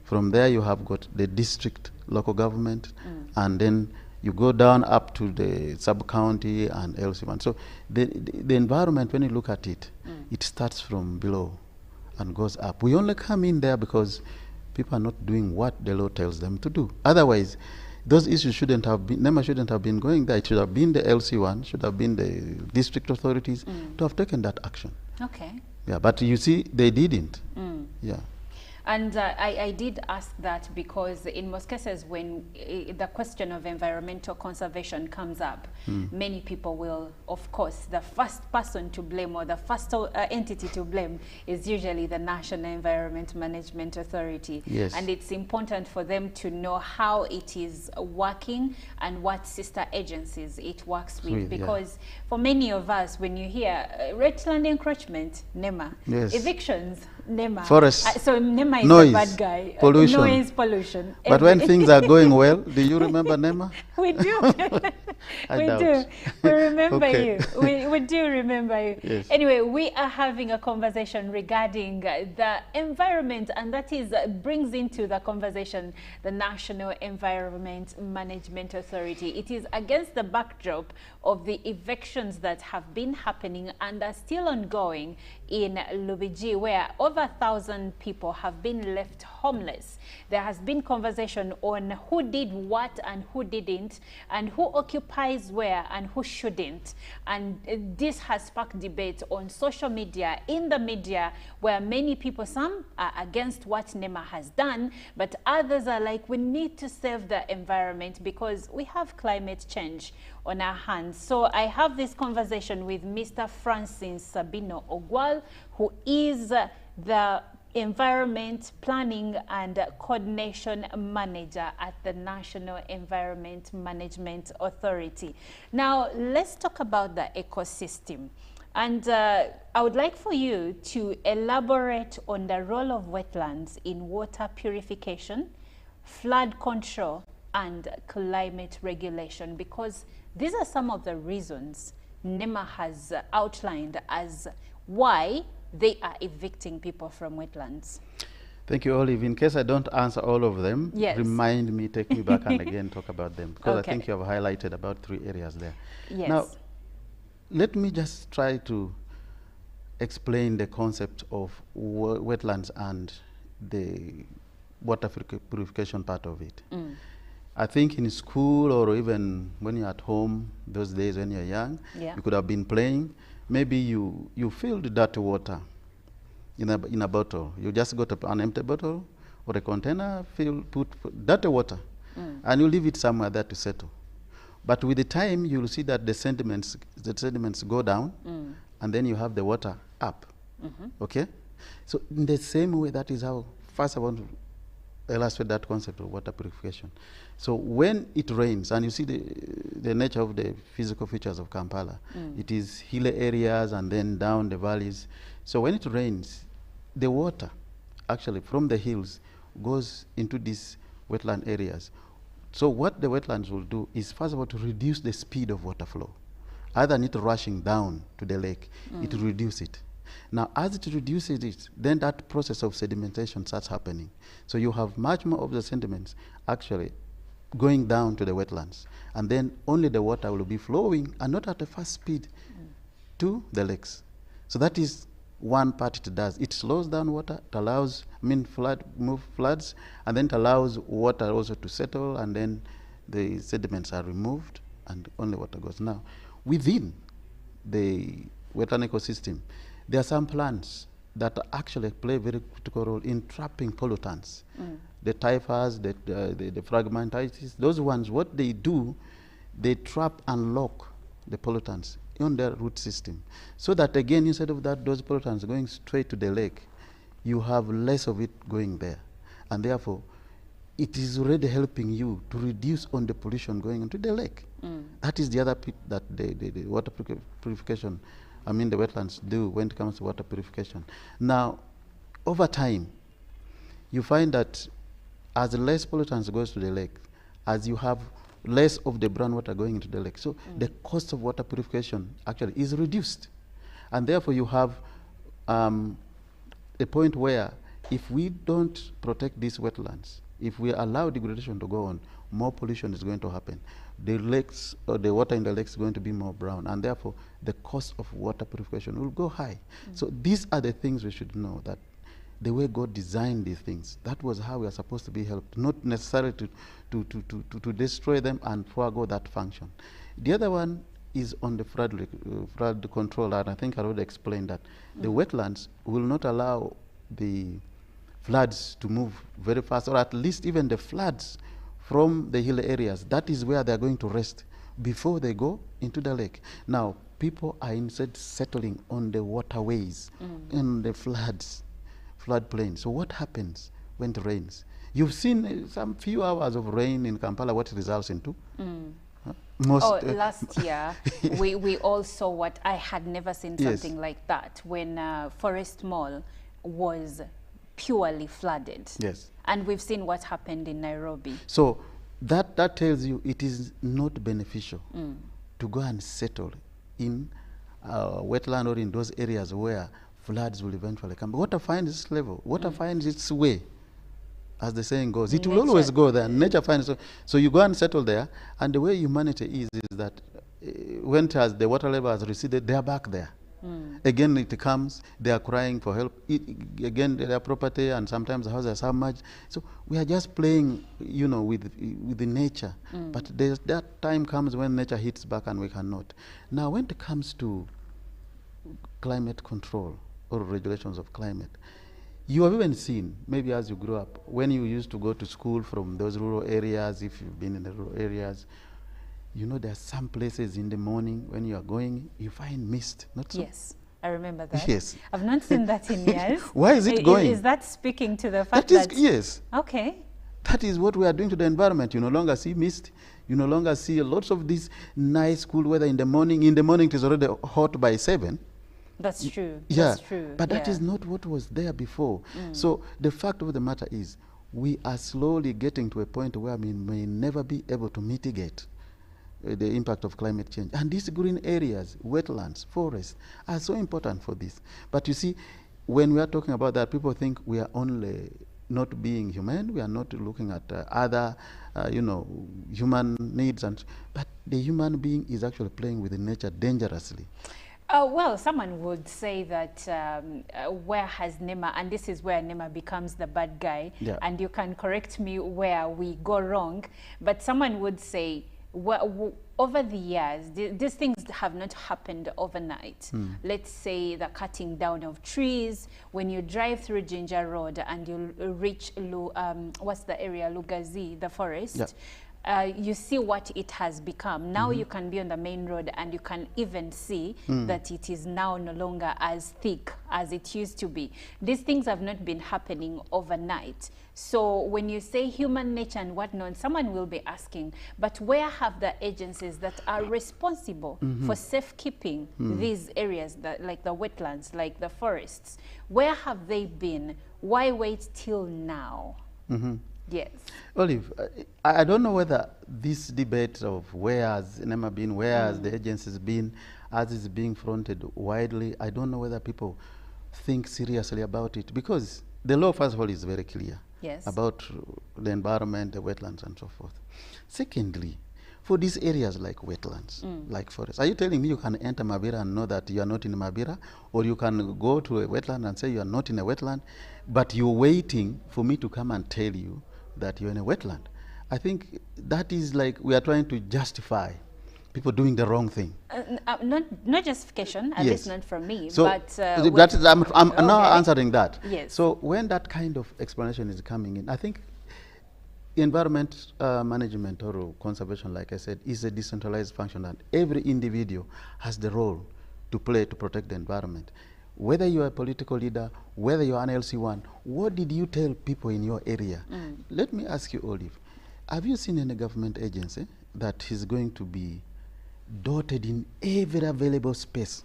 From there, you have got the district, local government, and then you go down up to the sub-county and LC1. So the environment, when you look at it, it starts from below and goes up. We only come in there because people are not doing what the law tells them to do. Otherwise, those issues shouldn't have been, NEMA shouldn't have been going there. It should have been the LC1, should have been the district authorities to have taken that action. Okay. Yeah, but you see, they didn't. Yeah. And I did ask that because in most cases when the question of environmental conservation comes up, many people will, of course, the first person to blame or the first entity to blame is usually the National Environment Management Authority. Yes. And it's important for them to know how it is working and what sister agencies it works with. Because for many of us, when you hear wetland encroachment, NEMA, Yes. evictions, NEMA. Forest. So NEMA is Noise, the bad guy. pollution. Noise, pollution. But when things are going well, do you remember NEMA? We do. I we doubt. do. We remember Okay. you. We do remember you. Yes. Anyway, we are having a conversation regarding the environment, and that is brings into the conversation the National Environment Management Authority. It is against the backdrop of the evictions that have been happening and are still ongoing in Lubiji, where over 1,000 people have been left homeless. There has been conversation on who did what and who didn't, and who occupies where and who shouldn't. And this has sparked debate on social media, in the media, where many people, some are against what NEMA has done, but others are like, we need to save the environment because we have climate change on our hands. So I have this conversation with Mr. Francis Sabino Ogwal, who is the Environment Planning and Coordination Manager at the National Environment Management Authority. Now, let's talk about the ecosystem. And I would like for you to elaborate on the role of wetlands in water purification, flood control, and climate regulation, because these are some of the reasons NEMA has outlined as why they are evicting people from wetlands. Thank you, Olive. In case I don't answer all of them, yes, remind me, take me back and again talk about them, because okay, I think you have highlighted about 3 areas there. Yes. Now, let me just try to explain the concept of wetlands and the water purification part of it. I think in school or even when you're at home, those days when you're young, you could have been playing. Maybe you filled dirty water in a bottle. You just got an empty bottle or a container, put dirty water, and you leave it somewhere there to settle. But with the time, you'll see that the sediments go down, and then you have the water up. Okay? So in the same way, that is how, first I want to illustrate that concept of water purification. So when it rains, and you see the nature of the physical features of Kampala, it is hilly areas and then down the valleys. So when it rains, the water actually from the hills goes into these wetland areas. So what the wetlands will do is, first of all, to reduce the speed of water flow. Other than it rushing down to the lake, it will reduce it. Now, as it reduces it, then that process of sedimentation starts happening. So you have much more of the sediments actually going down to the wetlands. And then only the water will be flowing, and not at a fast speed, to the lakes. So that is one part it does. It slows down water, it allows, move floods, and then it allows water also to settle, and then the sediments are removed, and only water goes. Now, within the wetland ecosystem, there are some plants that actually play a very critical role in trapping pollutants. The typhus, the fragmentitis, those ones, what they do, they trap and lock the pollutants on their root system. So that again, instead of that, those pollutants going straight to the lake, you have less of it going there. And therefore, it is already helping you to reduce on the pollution going into the lake. That is the other bit that the water purification, the wetlands do when it comes to water purification. Now, over time, you find that as less pollutants goes to the lake, as you have less of the brown water going into the lake, so the cost of water purification actually is reduced. And therefore you have a point where if we don't protect these wetlands, if we allow degradation to go on, more pollution is going to happen. The lakes, or the water in the lakes is going to be more brown, and therefore the cost of water purification will go high. So these are the things we should know, that the way God designed these things, that was how we are supposed to be helped, not necessarily to destroy them and forego that function. The other one is on the flood control, and I think I already explained that. The wetlands will not allow the floods to move very fast, or at least even the floods from the hill areas. That is where they're going to rest before they go into the lake. Now, people are instead settling on the waterways, in the floodplain. So what happens when it rains? You've seen some few hours of rain in Kampala, what it results into. Last year, we all saw what I had never seen something like that, when Forest Mall was purely flooded. Yes. And we've seen what happened in Nairobi. So that tells you it is not beneficial to go and settle in wetland or in those areas where floods will eventually come. But water finds its level. Water finds its way. As the saying goes, it will always go there. Nature finds it. So you go and settle there, and the way humanity is that when the water level has receded, they are back there. Again, it comes, they are crying for help. Again, their property, and sometimes the houses are submerged. So we are just playing, with the nature. But that time comes when nature hits back and we cannot. Now, when it comes to climate control or regulations of climate, you have even seen, maybe as you grew up, when you used to go to school from those rural areas, if you've been in the rural areas, there are some places in the morning when you are going, you find mist, not so? Yes, I remember that. Yes. I've not seen that in years. Why is it going? Is that speaking to the fact that... Yes. Okay. That is what we are doing to the environment. You no longer see mist. You no longer see lots of this nice cool weather in the morning. In the morning, it is already hot by 7. That's true. Yeah. That's true. But that is not what was there before. So the fact of the matter is, we are slowly getting to a point where we may never be able to mitigate the impact of climate change. And these green areas, wetlands, forests, are so important for this. But you see, when we are talking about that, people think we are only not being humane, we are not looking at other, human needs, but the human being is actually playing with nature dangerously. Well, someone would say that where has NEMA, and this is where NEMA becomes the bad guy, and you can correct me where we go wrong, but someone would say, over the years, these things have not happened overnight. Let's say the cutting down of trees. When you drive through Ginger Road and you reach, what's the area, Lugazi, the forest, you see what it has become. Now you can be on the main road and you can even see that it is now no longer as thick as it used to be. These things have not been happening overnight. So when you say human nature and whatnot, someone will be asking, but where have the agencies that are responsible for safekeeping these areas, like the wetlands, like the forests, where have they been? Why wait till now? Yes. Olive, I don't know whether this debate of where has NEMA been, where has the agencies been, as is being fronted widely, I don't know whether people think seriously about it, because the law, first of all, is very clear about the environment, the wetlands, and so forth. Secondly, for these areas like wetlands, like forests, are you telling me you can enter Mabira and know that you are not in Mabira, or you can go to a wetland and say you are not in a wetland, but you're waiting for me to come and tell you that you're in a wetland? I think that is like we are trying to justify people doing the wrong thing. Not justification, at least not from me. So but I'm now answering that. Yes. So when that kind of explanation is coming in, I think environment management or conservation, like I said, is a decentralized function, and every individual has the role to play to protect the environment. Whether you're a political leader, whether you're an LC1, what did you tell people in your area? Let me ask you, Olive, have you seen any government agency that is going to be dotted in every available space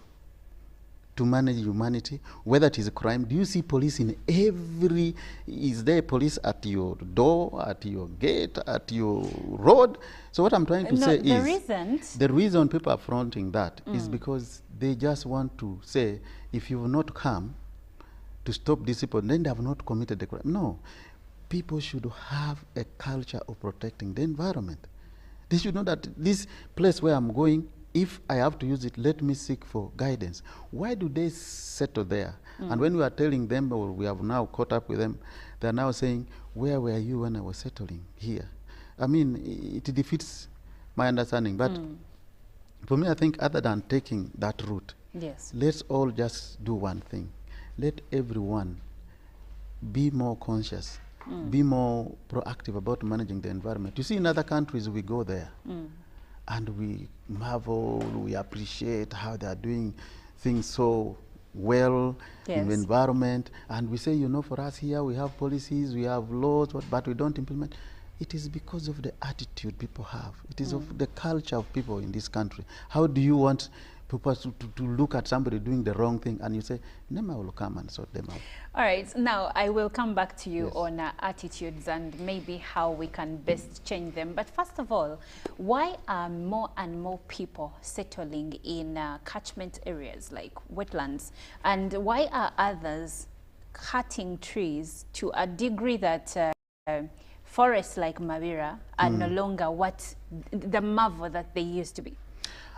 to manage humanity, whether it is a crime. Do you see police in every, is there police at your door, at your gate, at your road? So what I'm trying to say is, the reason people are fronting that is because they just want to say, if you have not come to stop these people, then they have not committed the crime. No, people should have a culture of protecting the environment. They should know that this place where I'm going, if I have to use it, let me seek for guidance. Why do they settle there? And when we are telling them, or we have now caught up with them, they're now saying, where were you when I was settling here? I mean, it defeats my understanding. But for me, I think other than taking that route, let's all just do one thing. Let everyone be more conscious, be more proactive about managing the environment. You see, in other countries, we go there. And we marvel, we appreciate how they are doing things so well in the environment. And we say, you know, for us here, we have policies, we have laws, but we don't implement. It is because of the attitude people have. It is of the culture of people in this country. How do you want people to look at somebody doing the wrong thing and you say, NEMA will come and sort them out? All right, now I will come back to you on attitudes and maybe how we can best change them. But first of all, why are more and more people settling in catchment areas like wetlands? And why are others cutting trees to a degree that forests like Mabira are no longer what the marvel that they used to be?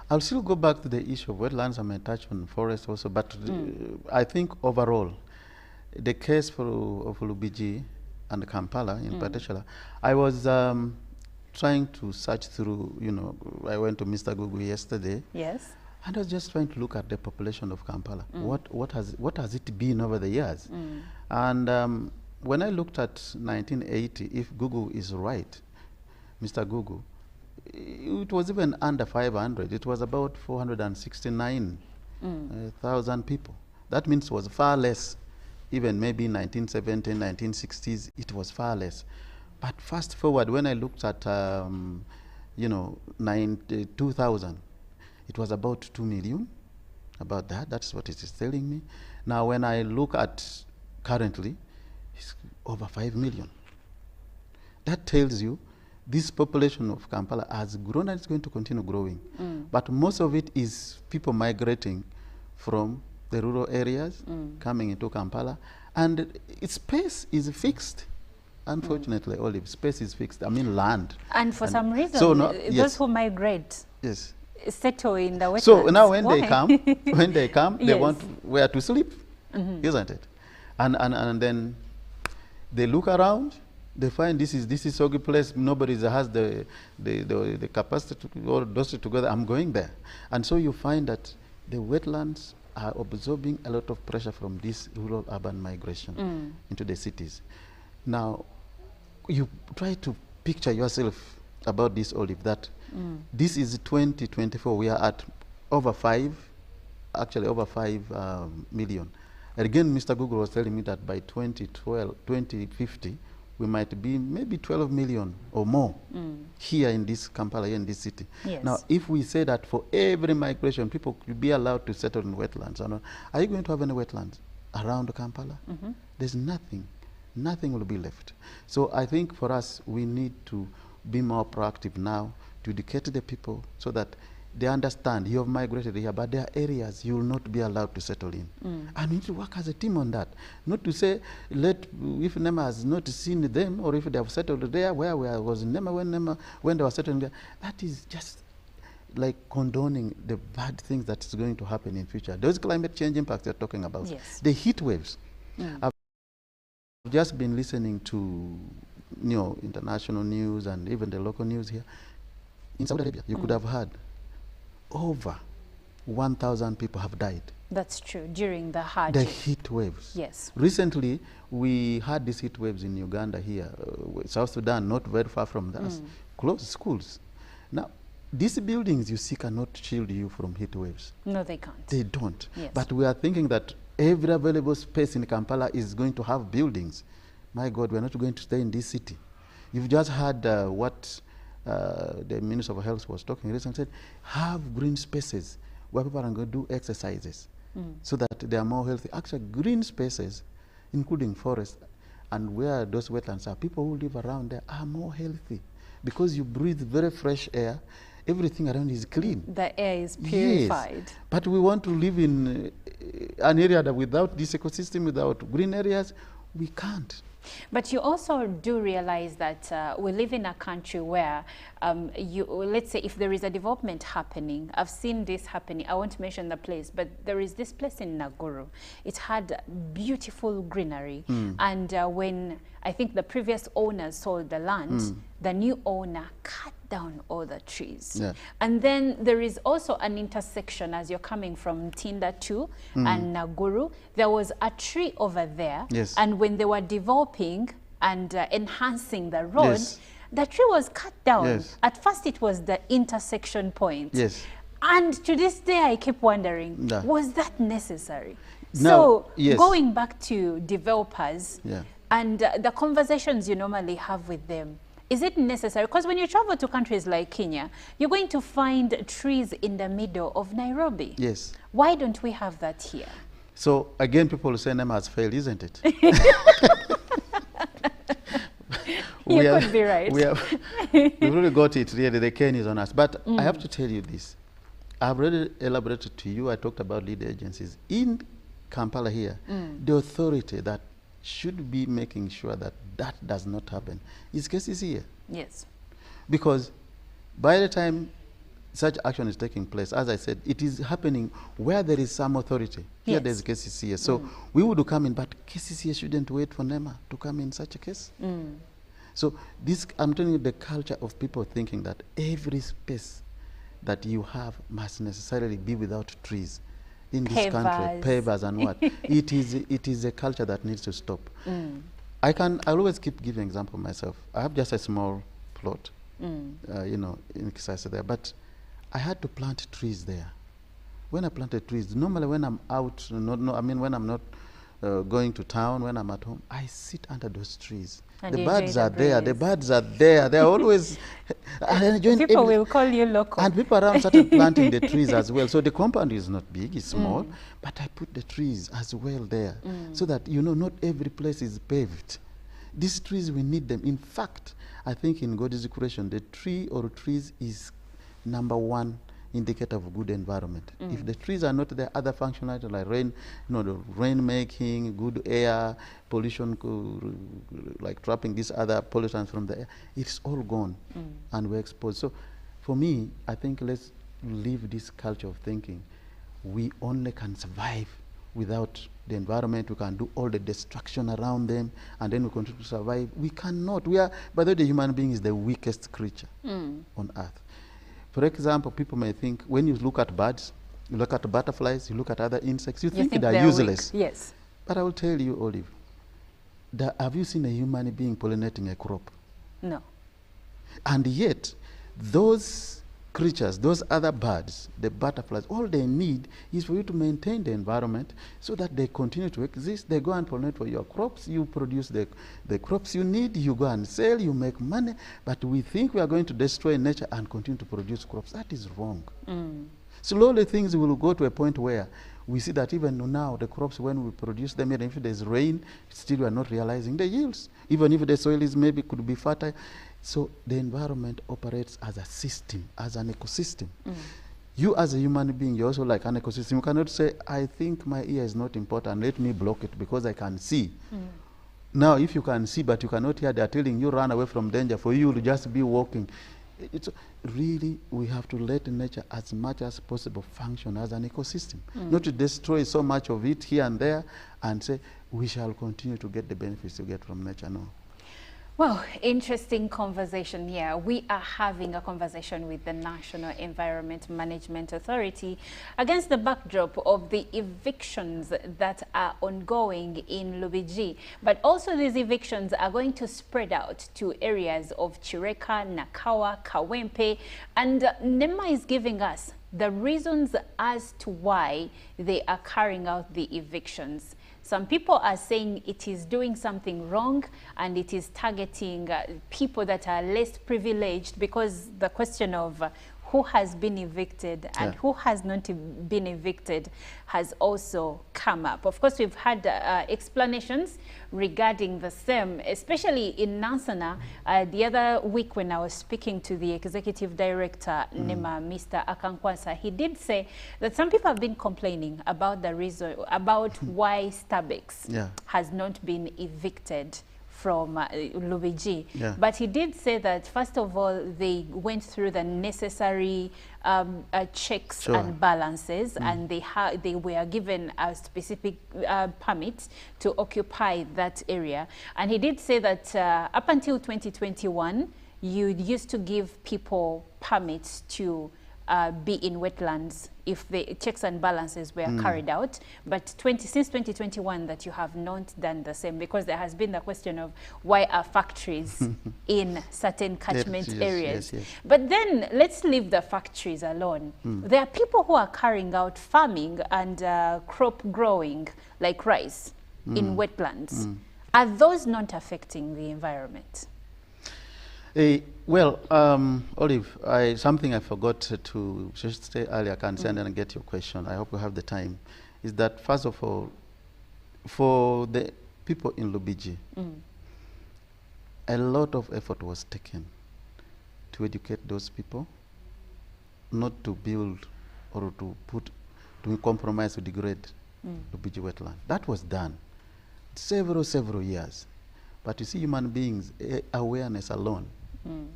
I'll still go back to the issue of wetlands. I may touch on forests also, but I think overall, the case of Lubiji and Kampala in particular, I was trying to search through, you know, I went to Mr. Google yesterday. Yes. And I was just trying to look at the population of Kampala. What has it been over the years? And when I looked at 1980, if Google is right, Mr. Google, it was even under 500. It was about 469,000 people. That means it was far less. Even maybe 1970, 1960s, it was far less. But fast forward, when I looked at, you know, 2000, it was about 2 million, about that. That's what it is telling me. Now, when I look at currently, it's over 5 million. That tells you this population of Kampala has grown and it's going to continue growing. But most of it is people migrating from the rural areas, coming into Kampala. And its space is fixed. Unfortunately, Olive, space is fixed. I mean, land. And for some reason, so those who migrate settle in the wetlands. So now when they come, they want where to sleep, isn't it? And then they look around. They find this is soggy place. Nobody has the capacity to or those together. I'm going there, and so you find that the wetlands are absorbing a lot of pressure from this rural-urban migration into the cities. Now, you try to picture yourself about this, Olive. That this is 2024. We are at over 5 million. And again, Mr. Google was telling me that by 2050. We might be maybe 12 million or more here in this Kampala, here in this city. Now, if we say that for every migration, people could be allowed to settle in wetlands, are you going to have any wetlands around Kampala? There's nothing. Nothing will be left. So I think for us, we need to be more proactive now to educate the people so that they understand you have migrated here, but there are areas you will not be allowed to settle in. And we need to work as a team on that. Not to say, if NEMA has not seen them, or if they have settled there, where was NEMA when they were settling there, that is just like condoning the bad things that is going to happen in future. Those climate change impacts they're talking about, the heat waves. I've just been listening to international news and even the local news here. In Saudi Arabia, you could have heard over 1,000 people have died. That's true, during the Hajj. The heat waves. Yes. Recently, we had these heat waves in Uganda here, South Sudan, not very far from us, closed schools. Now, these buildings you see cannot shield you from heat waves. No, they can't. They don't. But we are thinking that every available space in Kampala is going to have buildings. My God, we're not going to stay in this city. You've just heard what the Minister of Health was talking recently, said, have green spaces where people are going to do exercises. so that they are more healthy. Actually, green spaces, including forests, and where those wetlands are, people who live around there are more healthy because you breathe very fresh air. Everything around is clean. The air is purified. Yes. But we want to live in an area that without this ecosystem, without green areas, we can't. But you also do realize that we live in a country where, let's say if there is a development happening, I've seen this happening, I won't mention the place, but there is this place in Naguru. It had beautiful greenery. And when I think the previous owners sold the land, the new owner cut down all the trees. Yeah. And then there is also an intersection as you're coming from Tinda 2 and Naguru. There was a tree over there. Yes. And when they were developing and enhancing the road, Yes. the tree was cut down. Yes. At first it was the intersection point. Yes. And to this day I keep wondering, Yeah. was that necessary? Now, So yes. going back to developers Yeah. and the conversations you normally have with them, is it necessary? Because when you travel to countries like Kenya, you're going to find trees in the middle of Nairobi. Yes. Why don't we have that here? So again, people will say NEMA has failed, isn't it? You could be right. We really got it, really. The cane is on us. But I have to tell you this. I've already elaborated to you. I talked about lead agencies. In Kampala here, the authority that should be making sure that that does not happen is KCCA. Yes. Because by the time such action is taking place, as I said, it is happening where there is some authority. Here Yes. there's KCCA. So we would come in, but KCCA shouldn't wait for NEMA to come in such a case. So this, I'm telling you, the culture of people thinking that every space that you have must necessarily be without trees in this country, pavers and what. It is a culture that needs to stop. I always keep giving example myself. I have just a small plot, you know, in Kisasa there, but I had to plant trees there. When I planted trees, normally when I'm out, when I'm not going to town, when I'm at home, I sit under those trees. And the you birds enjoy are the there. breeze. The birds are there. They're always. People will call you local. And people around started planting the trees as well. So the compound is not big, it's small, but I put the trees as well there so that, you know, not every place is paved. These trees, we need them. In fact, I think in God's creation, the tree or trees is #1 indicator of good environment. If the trees are not there, other functionality like rain, the rain making, good air, pollution, like trapping these other pollutants from the air, it's all gone and we're exposed. So for me, I think let's leave this culture of thinking we only can survive without the environment. We can do all the destruction around them and then we continue to survive. We cannot. By the way, the human being is the weakest creature on earth. For example, people may think when you look at birds, you look at butterflies, you look at other insects, you think they're useless. Weak. Yes. But I will tell you, Olive, have you seen a human being pollinating a crop? No. And yet, those creatures, those other birds, the butterflies, all they need is for you to maintain the environment so that they continue to exist. They go and pollinate for your crops. You produce the crops you need. You go and sell. You make money. But we think we are going to destroy nature and continue to produce crops. That is wrong. Slowly things will go to a point where we see that even now the crops, when we produce them, even if there's rain, still we are not realizing the yields. Even if the soil is maybe could be fertile. So the environment operates as a system, as an ecosystem. You as a human being, you're also like an ecosystem. You cannot say, I think my ear is not important, let me block it because I can see. Now, if you can see but you cannot hear, they're telling you run away from danger, for you to just be walking. It's really, we have to let nature as much as possible function as an ecosystem. Not to destroy so much of it here and there and say, we shall continue to get the benefits you get from nature. No. Well, interesting conversation here. We are having a conversation with the National Environment Management Authority against the backdrop of the evictions that are ongoing in Lubigi. But also these evictions are going to spread out to areas of Chireka, Nakawa, Kawempe, and NEMA is giving us the reasons as to why they are carrying out the evictions. Some people are saying it is doing something wrong and it is targeting people that are less privileged, because the question of who has been evicted and who has not been evicted has also come up. Of course, we've had explanations regarding the same, especially in Nansana. The other week when I was speaking to the executive director, NEMA, Mr. Akankwasa, he did say that some people have been complaining about the reason, about why Starbucks has not been evicted from Lubiji. But he did say that, first of all, they went through the necessary checks and balances, and they were given a specific permit to occupy that area. And he did say that up until 2021, you used to give people permits to be in wetlands if the checks and balances were carried out. But since 2021 that you have not done the same, because there has been the question of why are factories in certain catchment areas. But then let's leave the factories alone. There are people who are carrying out farming and crop growing like rice in wetlands. Are those not affecting the environment? Well, Olive, something I forgot to just say earlier, concern and get your question. I hope we have the time. Is that, first of all, for the people in Lubiji, a lot of effort was taken to educate those people, not to build or to compromise or degrade Lubiji wetland. That was done several years. But you see, human beings, awareness alone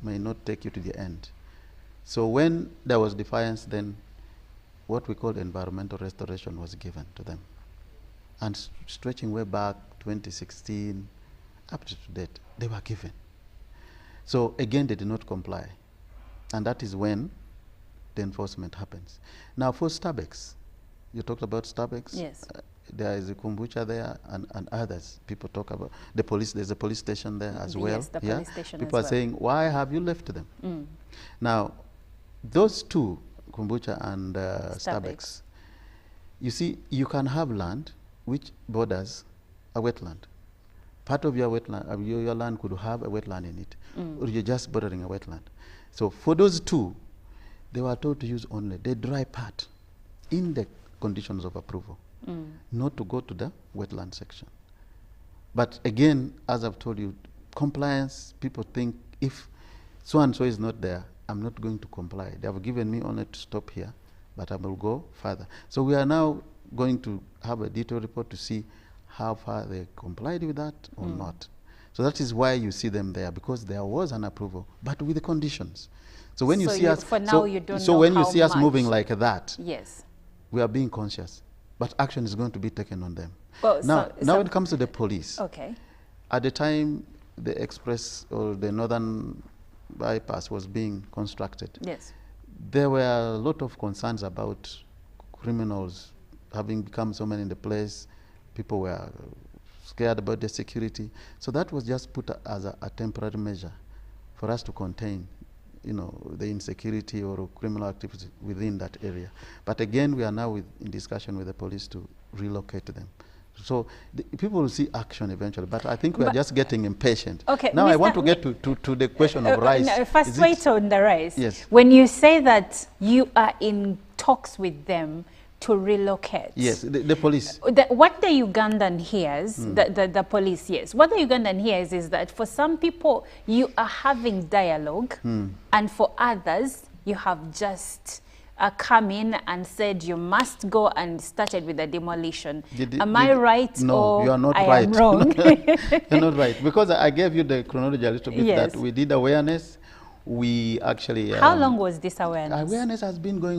may not take you to the end. So when there was defiance, then what we call environmental restoration was given to them. And stretching way back 2016 up to date, they were given. So again, they did not comply. And that is when the enforcement happens. Now for Starbucks, you talked about Starbucks. Yes. There is a kombucha there and others. People talk about the police. There's a police station there as well. Yes, the police station People as are saying, why have you left them? Now, those two, kombucha and Starbucks, you see, you can have land which borders a wetland. Part of your wetland, your land could have a wetland in it, or you're just bordering a wetland. So for those two, they were told to use only the dry part in the conditions of approval. Not to go to the wetland section. But again, as I've told you, compliance, people think if so-and-so is not there, I'm not going to comply. They have given me only to stop here, but I will go further. So we are now going to have a detailed report to see how far they complied with that or not. So that is why you see them there, because there was an approval, but with the conditions. So when you see us, for now you don't so know when you how see us much. moving like that, Yes. we are being conscious. But action is going to be taken on them. Well, now when it comes to the police, at the time the express or the northern bypass was being constructed, there were a lot of concerns about criminals having become so many in the place. People were scared about the security. So that was just put as a temporary measure for us to contain the insecurity or criminal activity within that area. But again, we are now in discussion with the police to relocate them. So people will see action eventually, but I think we are just getting impatient. Okay, now I want to get to the question of rice. No, first wait on the rice. Yes. When you say that you are in talks with them to relocate. Yes, the police. What the Ugandan hears, the police hears, what the Ugandan hears is that for some people you are having dialogue, and for others you have just come in and said you must go and started with the demolition. Am I right? No, or you are not I right. am wrong? You're not right, because I gave you the chronology a little bit that we did awareness. We actually... How long was this awareness? Awareness has been going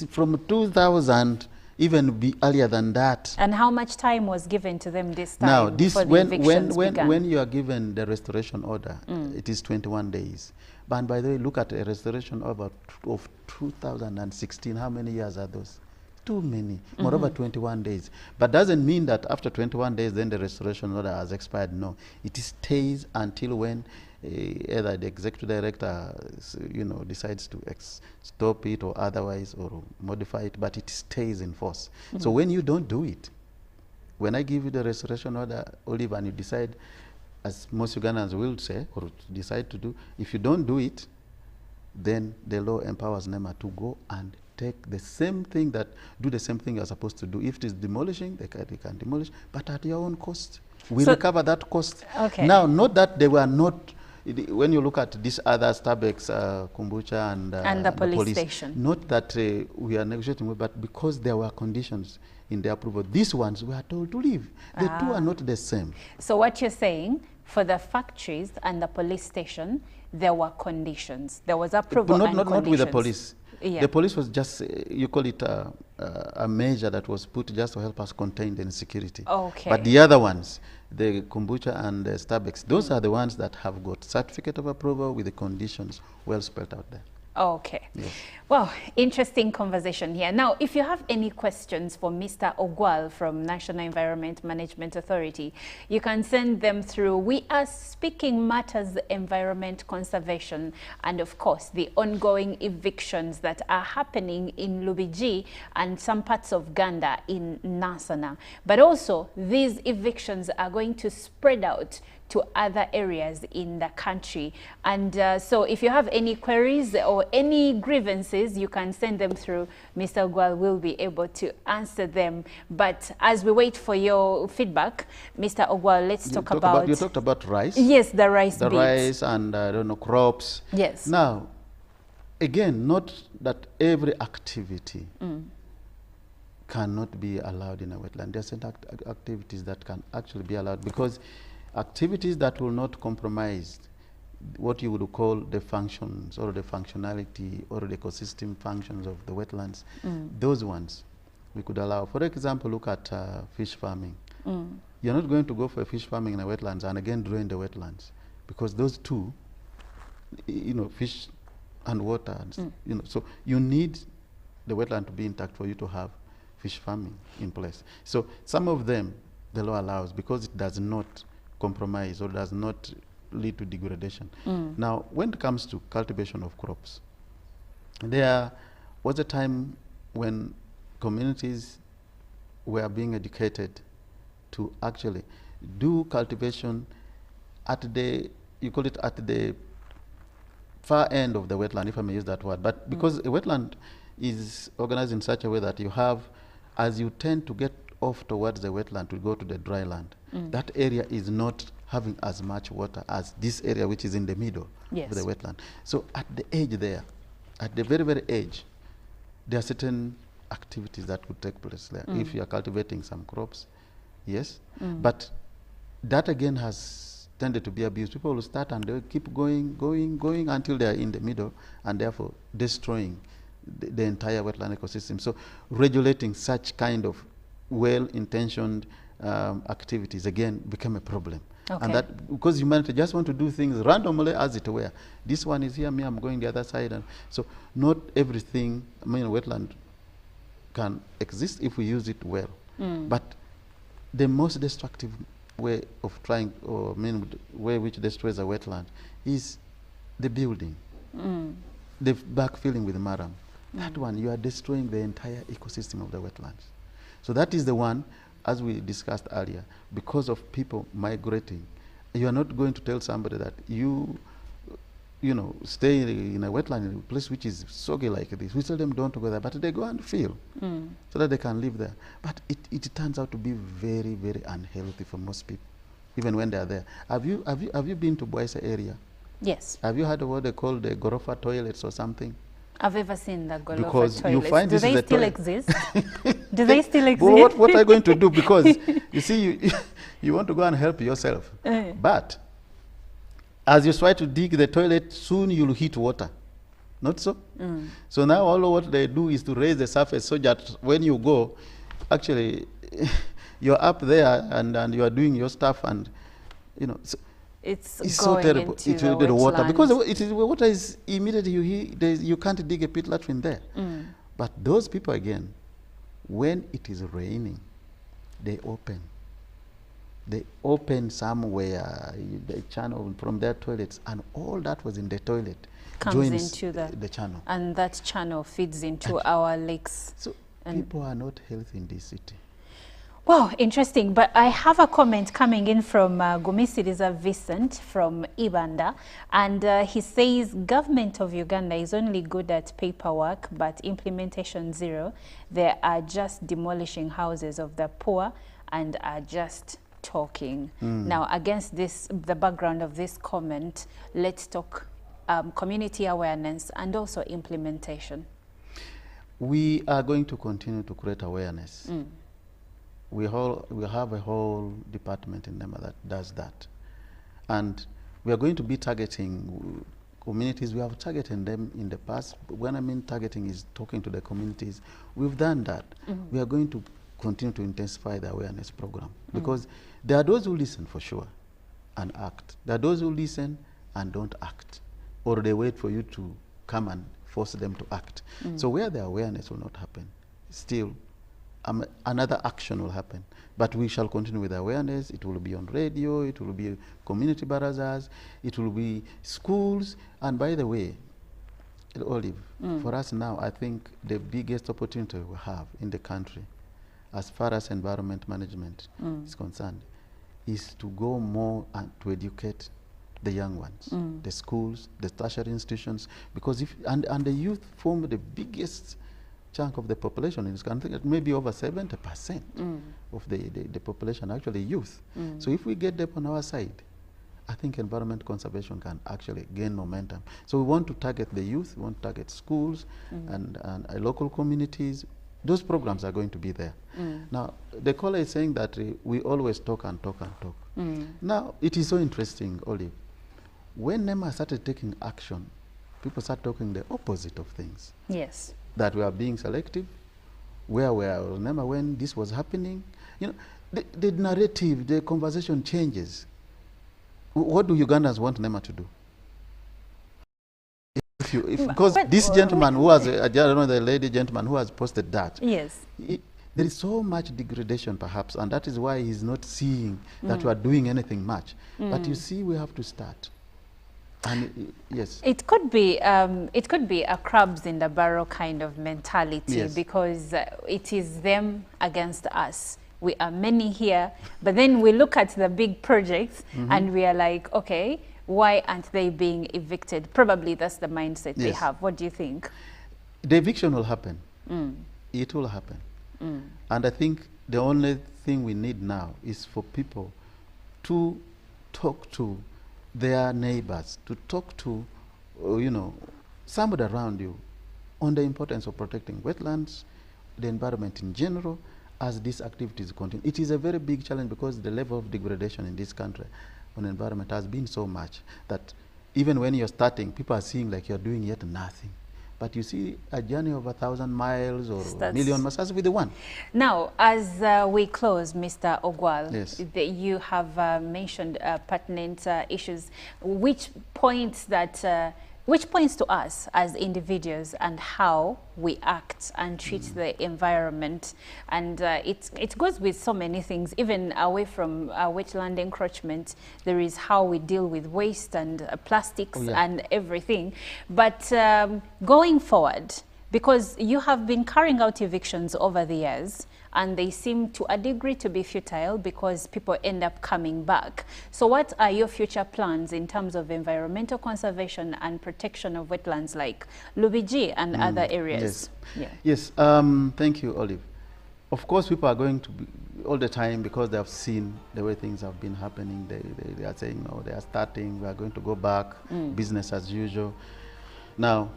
from 2000, even earlier than that. And how much time was given to them this time? Now, this began? when you are given the restoration order, it is 21 days. But by the way, look at a restoration order of 2016. How many years are those? Too many. Moreover, 21 days. But doesn't mean that after 21 days, then the restoration order has expired. No, it stays until when either the executive director, decides to stop it or otherwise or modify it, but it stays in force. So when you don't do it, when I give you the restoration order, Olive, and you decide, as most Ugandans will say, or decide to do, if you don't do it, then the law empowers NEMA to go and take the same thing do the same thing you're supposed to do. If it is demolishing, they can demolish, but at your own cost. We recover that cost. Okay. Now, not that they were not, when you look at these other Starbucks, Kombucha and the police station. Not that we are negotiating with, but because there were conditions in the approval. These ones we are told to leave. The two are not the same. So what you're saying, for the factories and the police station, there were conditions. There was approval and conditions. Not with the police. Yeah. The police was just, you call it a measure that was put just to help us contain the insecurity. Okay. But the other ones, the Kombucha and the Starbucks, those are the ones that have got certificate of approval with the conditions well spelled out there. Okay. Yes. Well, interesting conversation here. Now, if you have any questions for Mr. Ogwal from National Environment Management Authority, you can send them through We Are Speaking Matters Environment Conservation, and of course, the ongoing evictions that are happening in Lubigi and some parts of Uganda in Nasana. But also, these evictions are going to spread out to other areas in the country. And so if you have any queries or any grievances, you can send them through. Mr. Ogwal will be able to answer them. But as we wait for your feedback, Mr. Ogwal, let's talk about... You talked about rice? Yes, the rice The bit. rice and, I don't know, crops. Yes. Now, again, not that every activity cannot be allowed in a wetland. There are certain activities that can actually be allowed, because activities that will not compromise what you would call the functions or the functionality or the ecosystem functions of the wetlands, those ones we could allow. For example, look at fish farming. You're not going to go for fish farming in the wetlands and again drain the wetlands, because those two, you know, fish and water, and you know, so you need the wetland to be intact for you to have fish farming in place. So some of them the law allows because it does not compromise or does not lead to degradation. Now, when it comes to cultivation of crops, there was a time when communities were being educated to actually do cultivation at the, you call it at the far end of the wetland, if I may use that word. But because a wetland is organized in such a way that you have, as you tend to get off towards the wetland to go to the dry land, that area is not having as much water as this area which is in the middle of the wetland. So at the edge there, at the very, very edge, there are certain activities that could take place there. If you are cultivating some crops, yes, but that again has tended to be abused. People will start and they will keep going until they are in the middle, and therefore destroying the entire wetland ecosystem. So regulating such kind of well-intentioned activities again become a problem. And that because humanity just want to do things randomly as it were. This one is here, me, I'm going the other side. And so not everything, I mean, wetland can exist if we use it well. But the most destructive way of trying, or I mean, way which destroys a wetland is the building, the backfilling with maram. That one, you are destroying the entire ecosystem of the wetlands. So that is the one, as we discussed earlier, because of people migrating. You are not going to tell somebody that you know, stay in a wetland, in a place which is soggy like this. We tell them don't go there, but they go and fill so that they can live there. But it turns out to be very, very unhealthy for most people, even when they are there. Have you been to Boise area? Yes. Have you heard of what they call the Gorofa toilets or something? I've ever seen the Golofa because toilets. You find Do they still exist? Do they still exist? Well, what are you going to do? Because you see, you want to go and help yourself. But as you try to dig the toilet, soon you'll hit water. Not so? So now all of what they do is to raise the surface so that when you go, actually, you're up there and you are doing your stuff, and you know. So it's so terrible. It will the water, because water is immediately you can't dig a pit latrine there. But those people again, when it is raining, they open somewhere the channel from their toilets, and all that was in the toilet comes into the channel, and that channel feeds into our lakes. So people are not healthy in this city. Wow, interesting. But I have a comment coming in from Gumisiriza Vincent from Uganda, and he says government of Uganda is only good at paperwork, but implementation zero. They are just demolishing houses of the poor and are just talking. Now, against this, the background of this comment, let's talk community awareness and also implementation. We are going to continue to create awareness. We have a whole department in NEMA that does that. And we are going to be targeting communities. We have targeted them in the past. When I mean targeting is talking to the communities. We've done that. We are going to continue to intensify the awareness program because there are those who listen for sure and act. There are those who listen and don't act, or they wait for you to come and force them to act. So where the awareness will not happen, still another action will happen. But we shall continue with awareness. It will be on radio, it will be community barazas, it will be schools. And by the way, Olive, for us now, I think the biggest opportunity we have in the country as far as environment management is concerned is to go more and to educate the young ones, the schools, the tertiary institutions, because and the youth form the biggest chunk of the population in this country. Maybe over 70% of the population actually youth. So if we get them on our side, I think environment conservation can actually gain momentum. So we want to target the youth, we want to target schools and local communities. Those programs are going to be there. Now, the caller is saying that we always talk and talk and talk. Now, it is so interesting, Olive. When NEMA started taking action, people start talking the opposite of things. Yes. That we are being selective, where we are NEMA when this was happening. You know, the narrative, the conversation changes. What do Ugandans want NEMA to do? Because this gentleman who has, I don't know, the lady gentleman who has posted that. Yes. There is so much degradation perhaps, and that is why he's not seeing that we are doing anything much. But you see, we have to start. And yes, it could be a crabs in the barrel kind of mentality, because it is them against us. We are many here, but then we look at the big projects and we are like, okay, why aren't they being evicted? Probably that's the mindset they have. What do you think? The eviction will happen. It will happen. And I think the only thing we need now is for people to talk to their neighbors, to talk to, you know, somebody around you on the importance of protecting wetlands, the environment in general, as these activities continue. It is a very big challenge because the level of degradation in this country on environment has been so much that even when you're starting, people are seeing like you're doing yet nothing. But you see a journey of 1,000 miles or a million miles, as with the one. Now, as we close, Mr. Ogwal, you have mentioned pertinent issues. Which points to us as individuals and how we act and treat the environment? And it goes with so many things, even away from wetland encroachment. There is how we deal with waste and plastics and everything. But going forward, because you have been carrying out evictions over the years, and they seem to a degree to be futile because people end up coming back. So what are your future plans in terms of environmental conservation and protection of wetlands like Lubiji and other areas? Yes, thank you, Olive. Of course, people are going to be all the time, because they have seen the way things have been happening. They are saying, no, they are starting, we are going to go back, business as usual. Now,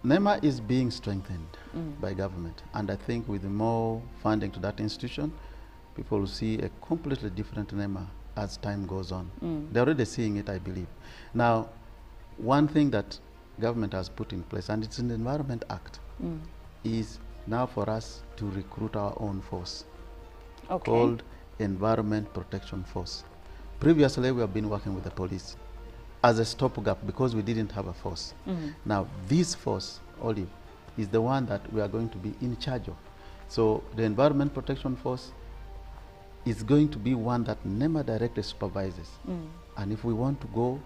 NEMA is being strengthened by government, and I think with more funding to that institution, people will see a completely different NEMA as time goes on. They're already seeing it, I believe. Now, one thing that government has put in place, and it's in the Environment Act, is now for us to recruit our own force, called Environment Protection Force. Previously, we have been working with the police as a stopgap because we didn't have a force. Now, this force, Olive, is the one that we are going to be in charge of. So the Environment Protection Force is going to be one that NEMA directly supervises. And if we want to go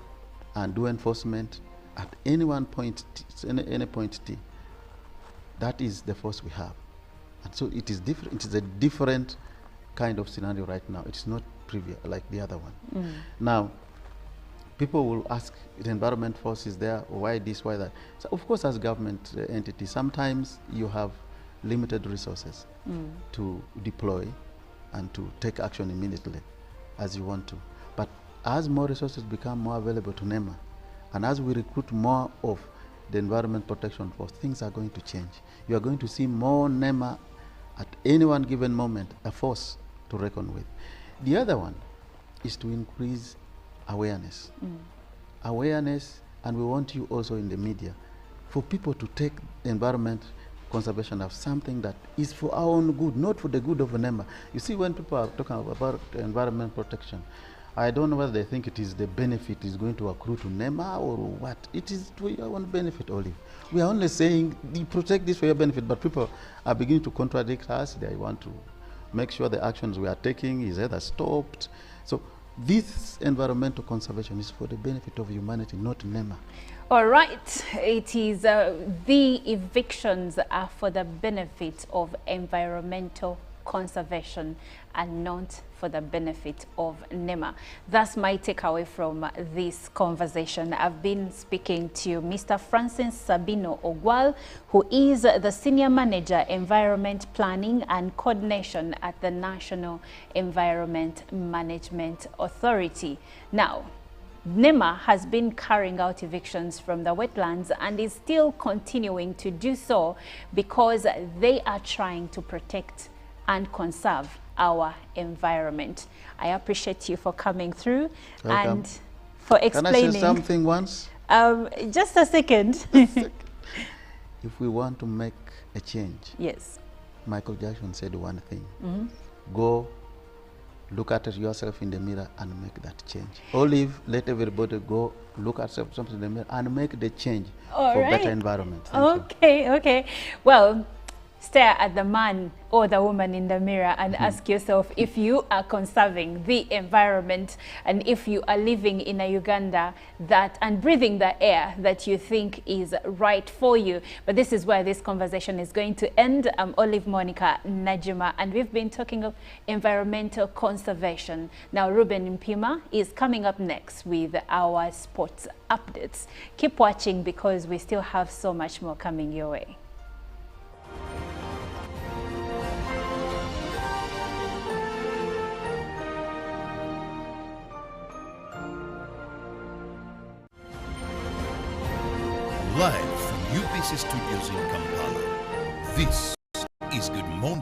and do enforcement at any one point, any point T, that is the force we have. And so it is different. It is a different kind of scenario right now. It's not previous like the other one. Now, people will ask, the environment force is there, why this, why that? So of course, as government entity, sometimes you have limited resources to deploy and to take action immediately as you want to. But as more resources become more available to NEMA, and as we recruit more of the environment protection force, things are going to change. You are going to see more NEMA at any one given moment, a force to reckon with. The other one is to increase awareness. Awareness, and we want you also in the media, for people to take environment conservation as something that is for our own good, not for the good of NEMA. You see, when people are talking about environment protection, I don't know whether they think it is the benefit is going to accrue to NEMA or what. It is to your own benefit, Olive. We are only saying, you protect this for your benefit, but people are beginning to contradict us. They want to make sure the actions we are taking is either stopped. So this environmental conservation is for the benefit of humanity, not NEMA. All right, it is the evictions are for the benefit of environmental conservation and not for the benefit of NEMA. That's my takeaway from this conversation. I've been speaking to Mr. Francis Sabino Ogwal, who is the Senior Manager, Environment Planning and Coordination at the National Environment Management Authority. Now, NEMA has been carrying out evictions from the wetlands and is still continuing to do so because they are trying to protect and conserve our environment. I appreciate you for coming through. Welcome. And for explaining. Can I say something once? Just a second. If we want to make a change, yes, Michael Jackson said one thing: go look at yourself in the mirror and make that change. Olive, let everybody go look at themselves in the mirror and make the change for better environment. Okay. Well, stare at the man or the woman in the mirror and ask yourself if you are conserving the environment and if you are living in a Uganda that and breathing the air that you think is right for you. But this is where this conversation is going to end. I'm Olive Monica Najima, and we've been talking of environmental conservation. Now, Ruben Mpima is coming up next with our sports updates. Keep watching because we still have so much more coming your way. Live from UBC Studios in Kampala, this is Good Morning